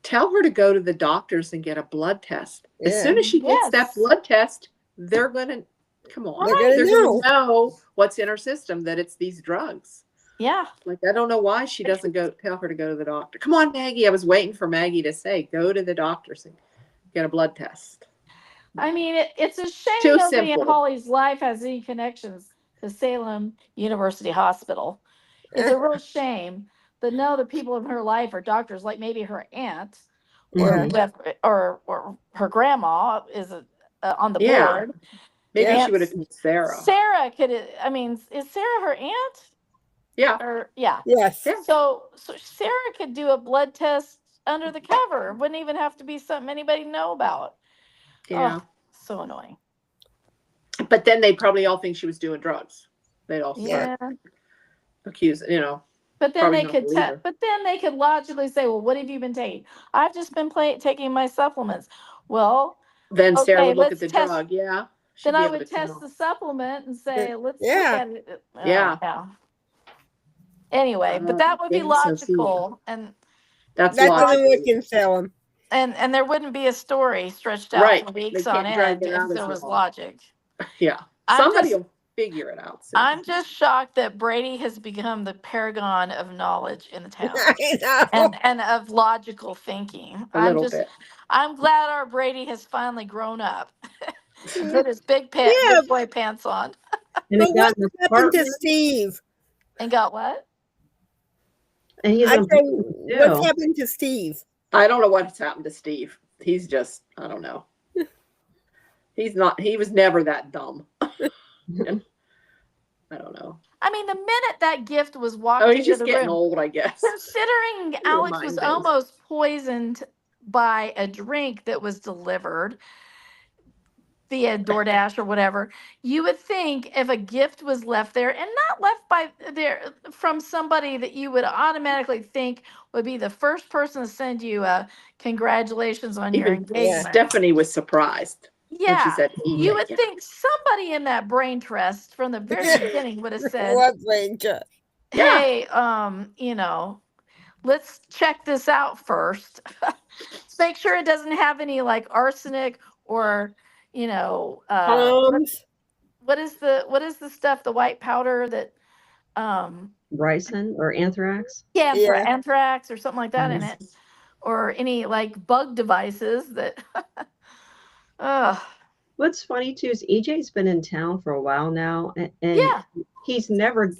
tell her to go to the doctors and get a blood test. As Yeah. soon as she gets that Yes. blood test, they're gonna come on. They're Right. They're gonna gonna know what's in her system, that it's these drugs. Yeah. Like, I don't know why she doesn't tell her to go to the doctor. Come on, Maggie. I was waiting for Maggie to say, go to the doctors and get a blood test. I mean, it's a shame Too nobody in simple. Holly's life has any connections to Salem University Hospital. It's a real shame. But no, the people in her life are doctors, like maybe her aunt or Mhm. or her grandma is on the Yeah. board. Maybe Yeah. she would have told Sarah. Sarah could. I mean, is Sarah her aunt? Yeah. Or yeah. Yes. Yeah. So Sarah could do a blood test under the cover. Wouldn't even have to be something anybody know about. Yeah. Oh, so annoying. But then they'd probably all think she was doing drugs. They'd all start Yeah. accusing, But then probably they not could believe her. but then they could logically say, well, what have you been taking? I've just been taking my supplements. Well, Then Sarah okay, would look at let's the test. drug. Yeah. She'd Then be I able would to test tell. the supplement and say, let's look Yeah. at it. Oh, Yeah. Anyway, but that would be James Socia. logical, and That's That doesn't logical. work in Salem. and there wouldn't be a story stretched out Right. for They weeks on can't drag end it if out as there was long. logic. Yeah. I'm Somebody just will figure it out soon. I'm just shocked that Brady has become the paragon of knowledge in the town I know. and of logical thinking. A little bit. I'm glad our Brady has finally grown up. Put his Yeah. big boy pants on And But he what got an happened to apartment, Steve? and got what? and he's I in said, too. what's happened to Steve? I don't know what's happened to Steve. He's just, I don't know. He was never that dumb. I don't know. I mean, the minute that gift was walked Oh, he's into just the getting room, old, I guess. considering Little Alex mind was things. almost poisoned by a drink that was delivered via DoorDash or whatever, you would think if a gift was left there and not left by there from somebody that you would automatically think would be the first person to send you a congratulations on your Even engagement. Stephanie was surprised when she Yeah. said You would yeah. think somebody in that brain trust from the very beginning would have said, What Ranger? Yeah. hey, let's check this out first. Make sure it doesn't have any like arsenic or, what is the stuff, the white powder that Bryson or anthrax. yeah, Yeah. anthrax or something like that in it, or any like bug devices that What's funny too is EJ's been in town for a while now, and yeah. he's never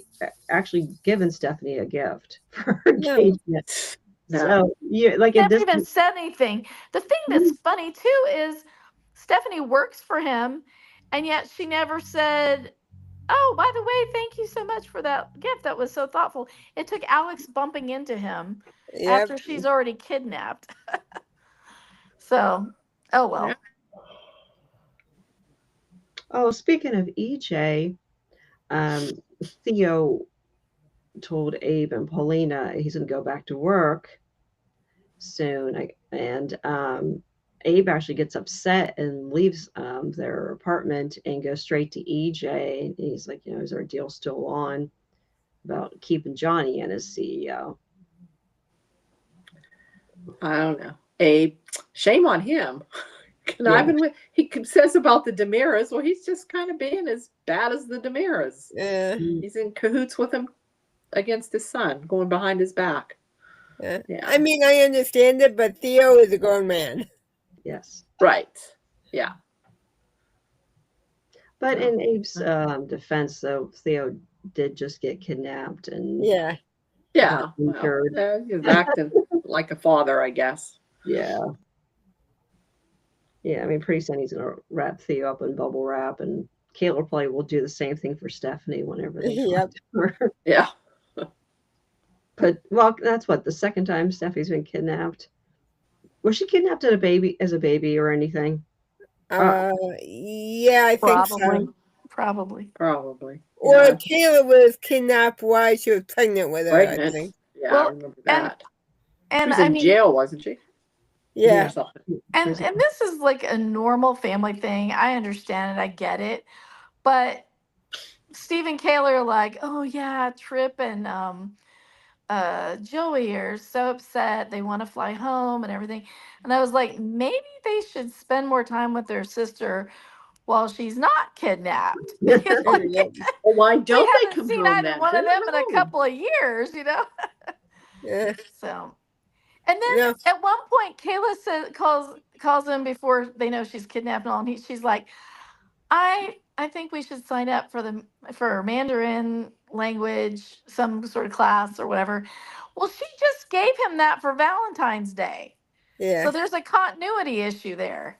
actually given Stephanie a gift for her No. engagement. No. So yeah, like at Never this even said anything. The thing that's funny too is Stephanie works for him, and yet she never said, oh, by the way, thank you so much for that gift. That was so thoughtful. It took Alex bumping into him Yep. after she's already kidnapped. So, oh well. Yeah. Oh, speaking of EJ, Theo told Abe and Paulina he's going to go back to work soon, and Abe actually gets upset and leaves their apartment and goes straight to EJ. And he's like, is our deal still on about keeping Johnny in as CEO? I don't know. Abe, shame on him. He says about the Demiras, well, he's just kind of being as bad as the Demiras. Yeah. He's in cahoots with him against his son, going behind his back. Yeah. Yeah. I mean, I understand it, but Theo is a grown man. Yes. Right. Yeah. But in Abe's defense, though, Theo did just get kidnapped and Yeah. Yeah. got injured. He's acting like a father, I guess. Yeah. Yeah, I mean, pretty soon he's gonna wrap Theo up in bubble wrap, and Kayla probably will do the same thing for Stephanie whenever they Yep. talk to her. Yeah. But well, that's what the second time Stephanie's been kidnapped. Was she kidnapped as a baby or anything? Yeah, I think so. Probably. Probably. Or Yeah. Kayla was kidnapped while she was pregnant with her, I Pregnant. think. Yeah, I Well, remember and that. She and was I in mean, jail, wasn't she? Or Yeah. something. and this is like a normal family thing. I understand it. I get it. But Steve and Kayla are like, oh yeah, Trip and Joey are so upset. They want to fly home and everything. And I was like, maybe they should spend more time with their sister while she's not kidnapped. You know, Yep. Well, why we don't they haven't come seen home either then? one I of them don't in a know. couple of years, you know? Yeah. So, and Yeah. then at one point, Kayla says, calls him before they know she's kidnapped and all, and she's like, I think we should sign up for Mandarin language, some sort of class or whatever. Well, she just gave him that for Valentine's Day. So Yeah. there's a continuity issue there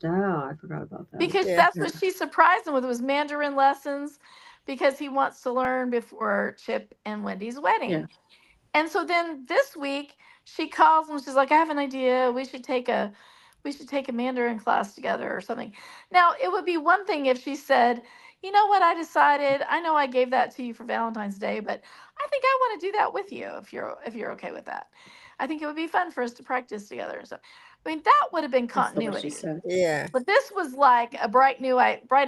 Oh, I forgot about that. because Yeah. that's what she surprised him with was Mandarin lessons because he wants to learn before Chip and Wendy's wedding. Yeah. And so then this week she calls him. She's like, I have an idea. We should take a Mandarin class together or something. Now it would be one thing if she said, you know what, I decided. I know I gave that to you for Valentine's Day, but I think I want to do that with you if you're okay with that. I think it would be fun for us to practice together and stuff. I mean, that would have been That's not what she continuity. said. Yeah. But this was like a bright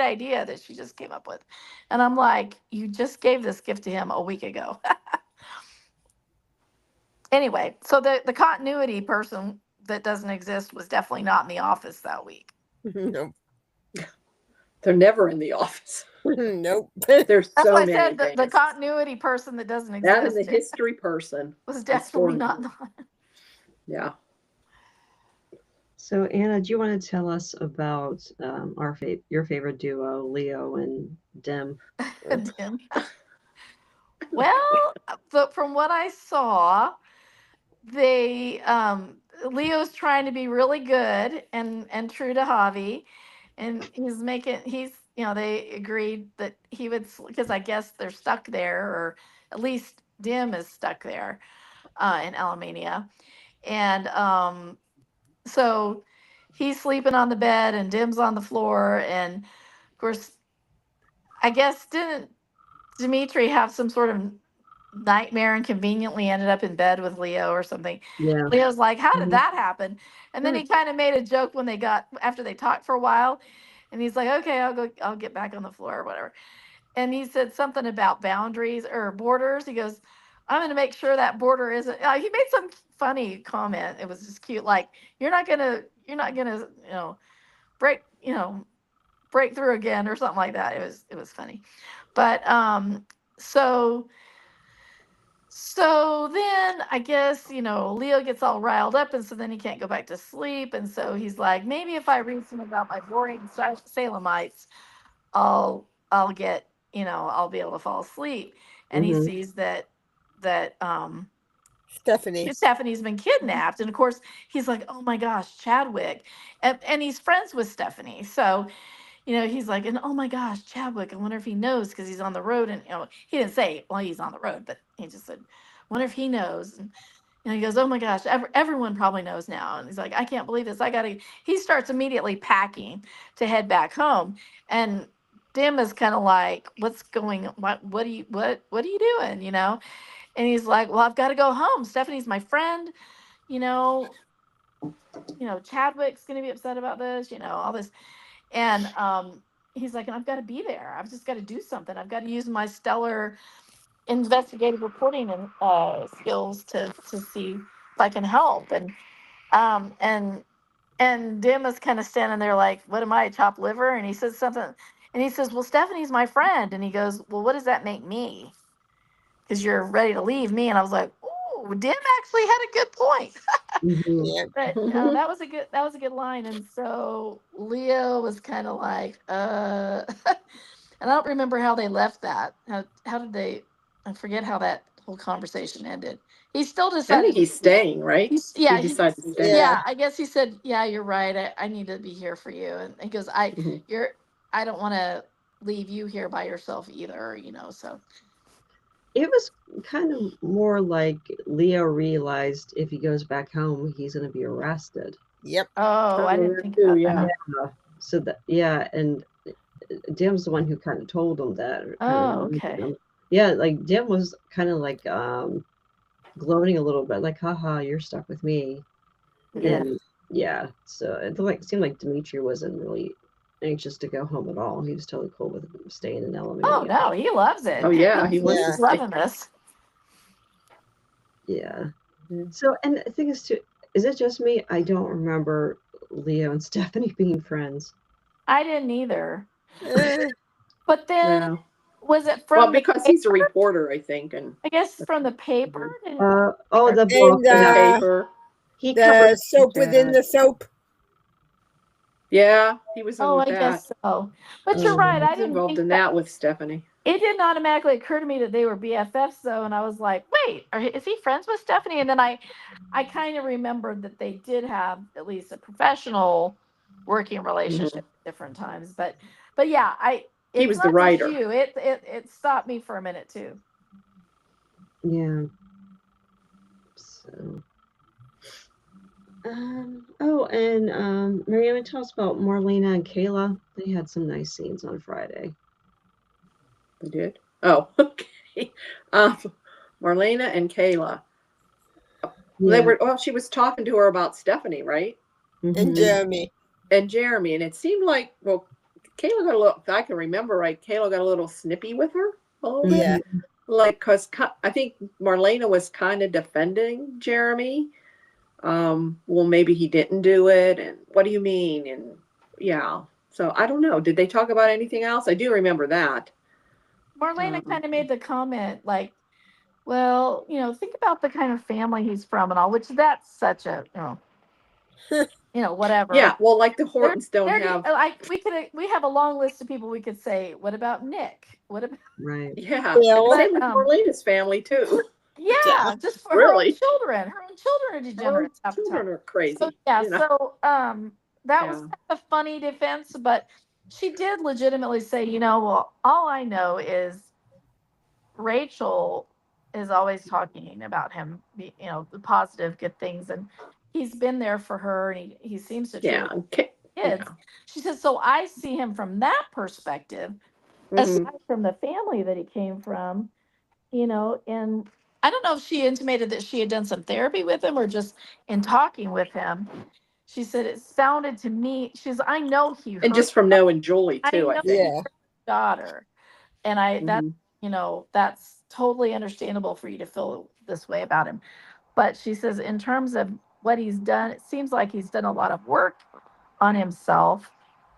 idea that she just came up with. And I'm like, you just gave this gift to him a week ago. Anyway, so the continuity person that doesn't exist was definitely not in the office that week. Nope. They're never in the office. Nope. There's That's so why I many said the things. continuity person that doesn't That and exist the history person was definitely not. Yeah. So Anna, do you want to tell us about your favorite duo, Leo and Dim? Dim. Well, from what I saw, they Leo's trying to be really good and true to Javi, and he's they agreed that he would because I guess they're stuck there, or at least Dim is stuck there in Alamania, and so he's sleeping on the bed and Dim's on the floor, and of course I guess didn't Dimitri have some sort of nightmare and conveniently ended up in bed with Leo or something. Yeah. Leo's like, how did Mhm. that happen? And then he kind of made a joke when after they talked for a while. And he's like, okay, I'll get back on the floor or whatever. And he said something about boundaries or borders. He goes, I'm going to make sure that border isn't, he made some funny comment. It was just cute. Like, you're not going to, break, break through again or something like that. It was funny. But, so then I guess, Leo gets all riled up and so then he can't go back to sleep. And so he's like, maybe if I read some about my boring Salemites, I'll get, I'll be able to fall asleep. And he Mhm. sees that Stephanie. Stephanie's been kidnapped. And of course he's like, oh my gosh, Chadwick. And he's friends with Stephanie. So, he's like, and oh my gosh, Chadwick, I wonder if he knows because he's on the road. And, he didn't say, well, he's on the road, but he just said, wonder if he knows. And, he goes, oh my gosh, everyone probably knows now. And he's like, I can't believe this. He starts immediately packing to head back home. And Dim is kind of like, what's going on? What are you doing? And he's like, well, I've got to go home. Stephanie's my friend, you know, Chadwick's going to be upset about this, all this. And he's like, I've got to be there. I've just got to do something. I've got to use my stellar investigative reporting and skills to see if I can help. And Dim is kind of standing there like, what am I, chopped liver? And he says something, and he says, well, Stephanie's my friend. And he goes, well, what does that make me? Because you're ready to leave me. And I was like, oh, Dim actually had a good point. Mhm. Yeah. But that was a good line. And so Leo was kind of like, and I don't remember how they left that. How did they? I forget how that whole conversation ended. He still I decided. think he's staying, right? He He decided to stay. Yeah, I guess he said, yeah, you're right. I need to be here for you. And he goes, Mhm. I don't want to leave you here by yourself either. So. It was kind of more like Leo realized if he goes back home, he's going to be arrested. Yep. Oh, I didn't that think too, about yeah. that. So and Dim's the one who kind of told him that. or kind of Oh, reminded okay. him. Yeah, like Dim was kind of like gloating a little bit, like, haha, you're stuck with me. Yeah. And yeah, so it seemed like Dimitri wasn't really anxious to go home at all. He was totally cool with staying in Oh Alamania. no, he loves it. Oh yeah, he wants Yeah. to He's stay. loving this. Yeah. Mhm. So, and the thing is, too, is it just me? I don't remember Leo and Stephanie being friends. I didn't either. Eh, But then Yeah. was it Well, from the because he's a paper? reporter, I think, and I guess from the paper. Oh, the And, book. in the uh, paper. He the covered soap within the soap. Yeah, he was in Oh, with I that. guess so. But you're Oh. right. I He's didn't involved think in that. that with Stephanie. It didn't automatically occur to me that they were BFFs though, and I was like, wait, is he friends with Stephanie? And then I kind of remembered that they did have at least a professional working relationship at different times. But yeah, He it's was the not just writer. you. It stopped me for a minute too. Yeah. So. Oh, and Marianne, tell us about Marlena and Kayla. They had some nice scenes on Friday. We did. Oh, okay. Marlena and Kayla. They were. Well, she was talking to her about Stephanie, right? Mhm. And Jeremy. And Jeremy, and it seemed like, well, Kayla got a little. If I can remember right, Kayla got a little snippy with her a little bit. Yeah. Like, cause I think Marlena was kind of defending Jeremy. Well, maybe he didn't do it, and what do you mean? And yeah, so I don't know. Did they talk about anything else? I do remember that. Marlena kind of made the comment like, well, think about the kind of family he's from and all, which that's such a, whatever. Yeah, well, like the Hortons don't have. Like we have a long list of people we could say. What about Nick? What about? Right. Yeah, Bill. same with Marlena's family too. Yeah, just for Really? her own children are Her own degenerates half the time. children are crazy. So yeah, you know? so that was Yeah. kind of a funny defense, but she did legitimately say, well, all I know is Rachel is always talking about him, the positive, good things, and he's been there for her, and he seems to Yeah. truly Okay. kids. Yeah. She said, so I see him from that perspective, Mhm. aside from the family that he came from, and I don't know if she intimated that she had done some therapy with him or just in talking with him. She said it sounded to me, I know he hurt And just from knowing Julie too, I know think. he Yeah. hurt his daughter. And Mhm. that's totally understandable for you to feel this way about him. But she says, in terms of what he's done, it seems like he's done a lot of work on himself,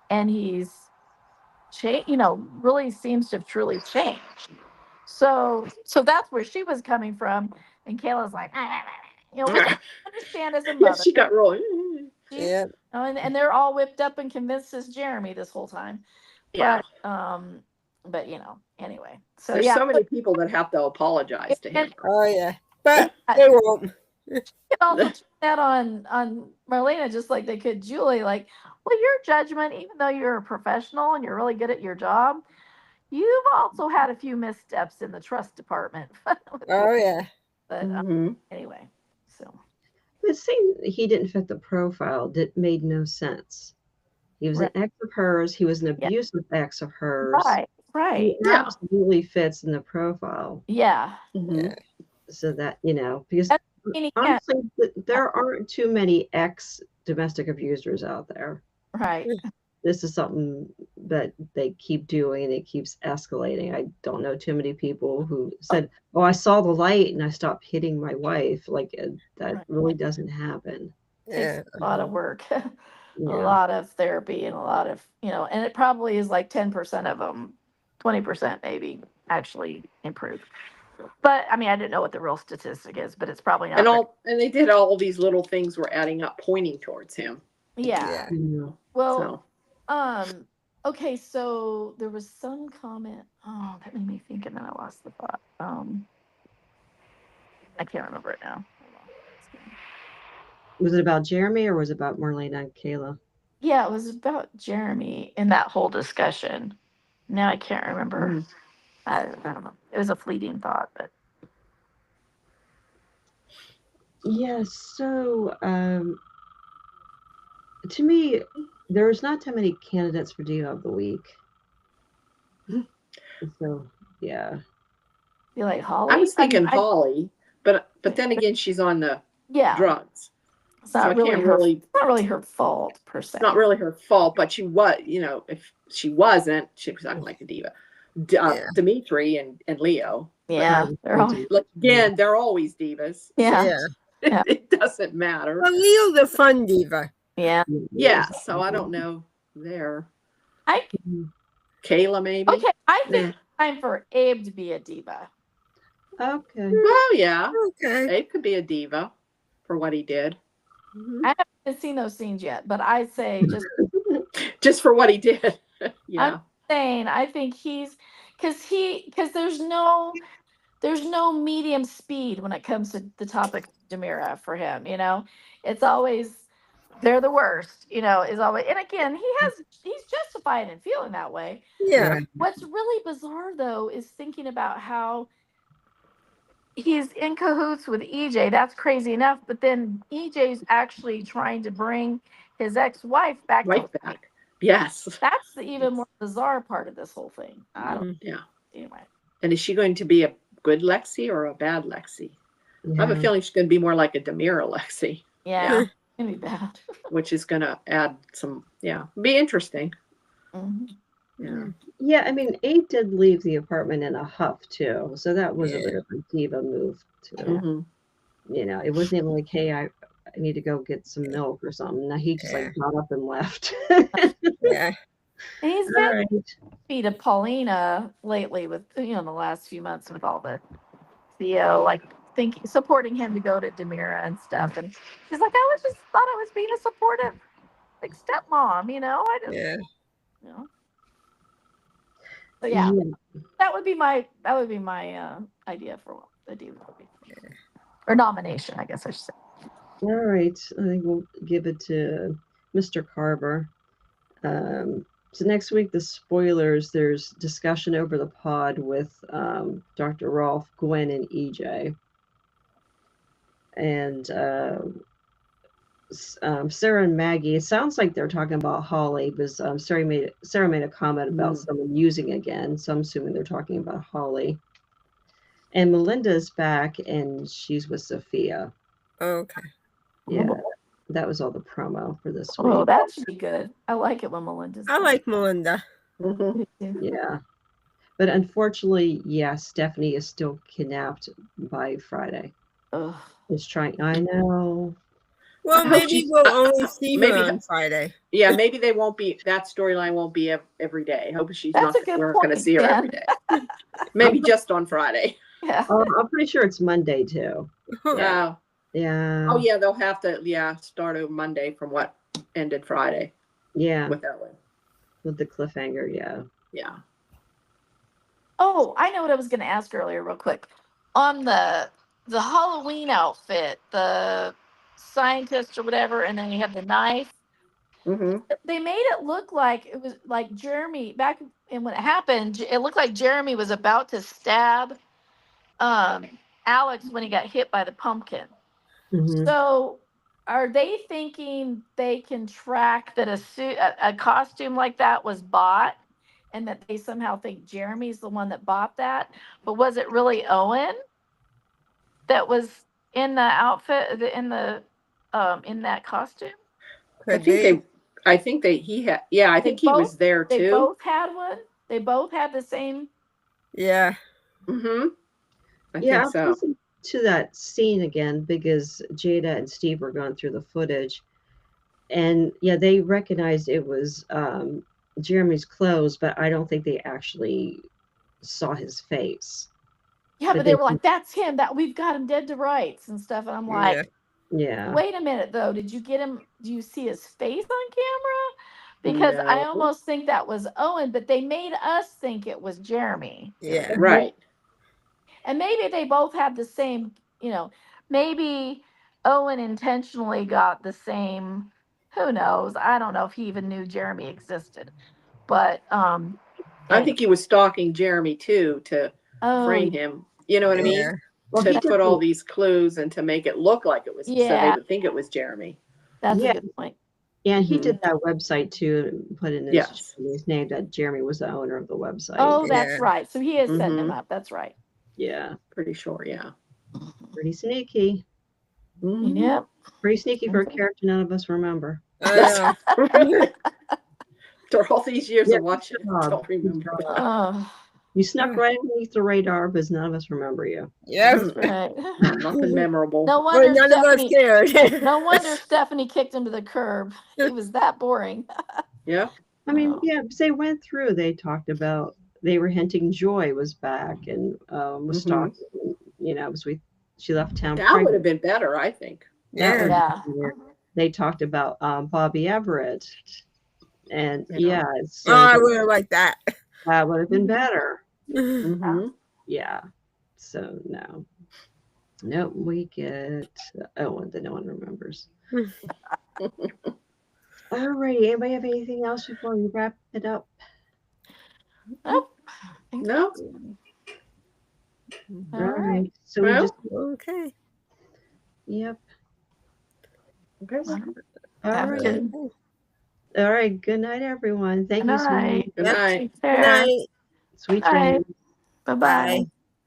and he's really seems to have truly changed. So that's where she was coming from. And Kayla's like, which I understand as a Yeah, mother. she got really. She's, Yeah. and they're all whipped up and convinced as Jeremy this whole time. Yeah. But anyway. So There's yeah. so many people that have to apologize to him. Oh yeah. But they won't. You can also turn that on Marlena, just like they could Julie. Like, well, your judgment, even though you're a professional and you're really good at your job, you've also had a few missteps in the trust department. Oh yeah. But Mhm. anyway, so But saying he didn't fit the profile made no sense. He was Right. an ex of hers. He was an Yeah. abusive ex of hers. right. He Yeah. absolutely fits in the profile. Yeah. Mhm. So that, because That's yeah. honestly, there aren't too many ex domestic abusers out there. Right. This is something that they keep doing and it keeps escalating. I don't know too many people who said, oh, I saw the light and I stopped hitting my wife. Like that Right. really doesn't happen. Yeah. Takes a lot of work, a Yeah. lot of therapy, and a lot of, and it probably is like 10% of them, 20% maybe actually improve. But I mean, I didn't know what the real statistic is, but it's probably not. And they did all these little things were adding up, pointing towards him. Yeah. Yeah. Well, So okay, so there was some comment. Oh, that made me think, and then I lost the thought. I can't remember it now. Was it about Jeremy or was it about Marlena and Kayla? Yeah, it was about Jeremy in that whole discussion. Now I can't remember. Mhm. I don't know. It was a fleeting thought, but Yes. So to me, there's not too many candidates for Diva of the Week. So yeah. you like Holly? I was thinking Holly, But then again, she's on the Yeah, drugs. it's So I not really can't her. really. It's not really her fault per se. It's not really her fault, but she was. If she wasn't, she was acting like a diva. Yeah. Dimitri and Leo. Yeah, they're all, Look, again, they're always divas. yeah, Yeah. It doesn't matter. Well, Leo's a fun diva. yeah. Yeah, so I don't know there. I Kayla, maybe? okay. I think Yeah. it's time for Abe to be a diva. Okay. Well, yeah. Okay. Abe could be a diva for what he did. Mhm. I haven't seen those scenes yet, but I say Just for what he did. Yeah. I'm saying I think he's because there's no medium speed when it comes to the topic of Demira for him. It's always they're the worst. Is always, and again he's justified in feeling that way. Yeah. What's really bizarre though is thinking about how he's in cahoots with EJ. That's crazy enough. But then EJ's actually trying to bring his ex-wife back. Right back. Yes. That's the even more bizarre part of this whole thing. I don't. Yeah. Anyway. And is she going to be a good Lexi or a bad Lexi? I have a feeling she's going to be more like a Demira Lexi. Yeah. It's gonna be bad. Which is going to add some. Yeah. Be interesting. Mm-hmm. Yeah. Yeah, I mean, Abe did leave the apartment in a huff too, so that was a bit of a diva move too. Mhm. It wasn't even like, hey, I need to go get some milk or something. Now he just like got up and left. Yeah. And he's All been right. happy to Paulina lately with the last few months with all the Theo supporting him to go to Demira and stuff. And she's like, I just thought I was being a supportive like stepmom, I just So yeah, that would be my idea for what the diva would be. Or nomination, I guess I should say. All right. I think we'll give it to Mr. Carver. So next week, the spoilers, there's discussion over the pod with Dr. Rolf, Gwen, and EJ. And Sarah and Maggie, it sounds like they're talking about Holly, because Sarah made a comment about someone using again, so I'm assuming they're talking about Holly. And Melinda's back, and she's with Sophia. Okay. Yeah, that was all the promo for this week. Oh, that should be good. I like it when Melinda's. I like Melinda. Mhm. Yeah, but unfortunately, Stephanie is still kidnapped by Friday. Ugh. It's trying. I know. Well, I hope maybe she's- we'll only see maybe- her on Friday. Yeah, maybe they won't be. That storyline won't be every day. Hope she's That's not. a good We're going to point, see her Jen. every day. Maybe just on Friday. Yeah. I'm pretty sure it's Monday too. Yeah. Yeah. Oh yeah, they'll have to. Start on Monday from what ended Friday Yeah. with Ellen. With the cliffhanger. Yeah. Yeah. Oh, I know what I was going to ask earlier, real quick. On the Halloween outfit, the scientist or whatever, and then you have the knife. Mm-hmm. They made it look like it was like Jeremy back and when it happened. It looked like Jeremy was about to stab Alex when he got hit by the pumpkin. Mhm. So, are they thinking they can track that a costume like that was bought, and that they somehow think Jeremy's the one that bought that? But was it really Owen that was in the outfit in that costume? I think he had. Yeah, I think he was there too. They both had one. They both had the same. Yeah. Mm-hmm. I Yeah, think I'll so. listen to that scene again because Jada and Steve were going through the footage, and they recognized it was Jeremy's clothes, but I don't think they actually saw his face. Yeah, but they were like, "That's him. That we've got him dead to rights and stuff." And I'm like, Yeah. Wait a minute, though. Did you get him? Do you see his face on camera? Because I No. almost think that was Owen, but they made us think it was Jeremy. Yeah. Right. And maybe they both have the same, maybe Owen intentionally got the same, who knows? I don't know if he even knew Jeremy existed. But I think he was stalking Jeremy too to frame yeah. him. You know what I mean? Yeah. Well, To he put did all these clues and to make it look like it was, so they Yeah. would think it was Jeremy. That's Yeah. a good point. Yeah, he Mhm. did that website too, and put in Yes. his name that Jeremy was the owner of the website. Oh, that's Yeah. right. So he is setting him Mhm. up. That's right. Yeah. Pretty sure, yeah. Pretty sneaky. Mhm. Yep. Pretty sneaky for a Okay. character none of us remember. I know. Really? After all these years Yeah, of watching, good I job. don't remember. Good job. Oh, You snuck right underneath the radar, but none of us remember you. Yes. that's right. Nothing memorable. No Well, wonder none of us Stephanie. cared. No wonder Stephanie kicked him to the curb. He was that boring. Yeah. I mean, Oh. yeah, because they went through, they talked about, they were hinting Joy was back and was Mhm. stalking, you know, she left town That would have pregnant. been better, I think. That would Yeah. have Yeah. been weird. They talked about Bobby Everett. And Yeah. yeah, Oh, so I would have liked that. that would have been better. Mhm. Yeah. So no. Nope, we get Owen that no one remembers. Alrighty, anybody have anything else before we wrap it up? Oh, No. all right. Alright. So we Well, just Okay. yep. Okay. Have a Alright. good Alright, good night everyone. Thank you, night. sweetie. Good Yep. night. Good night. Sweet Bye. dreams. Bye-bye. Bye.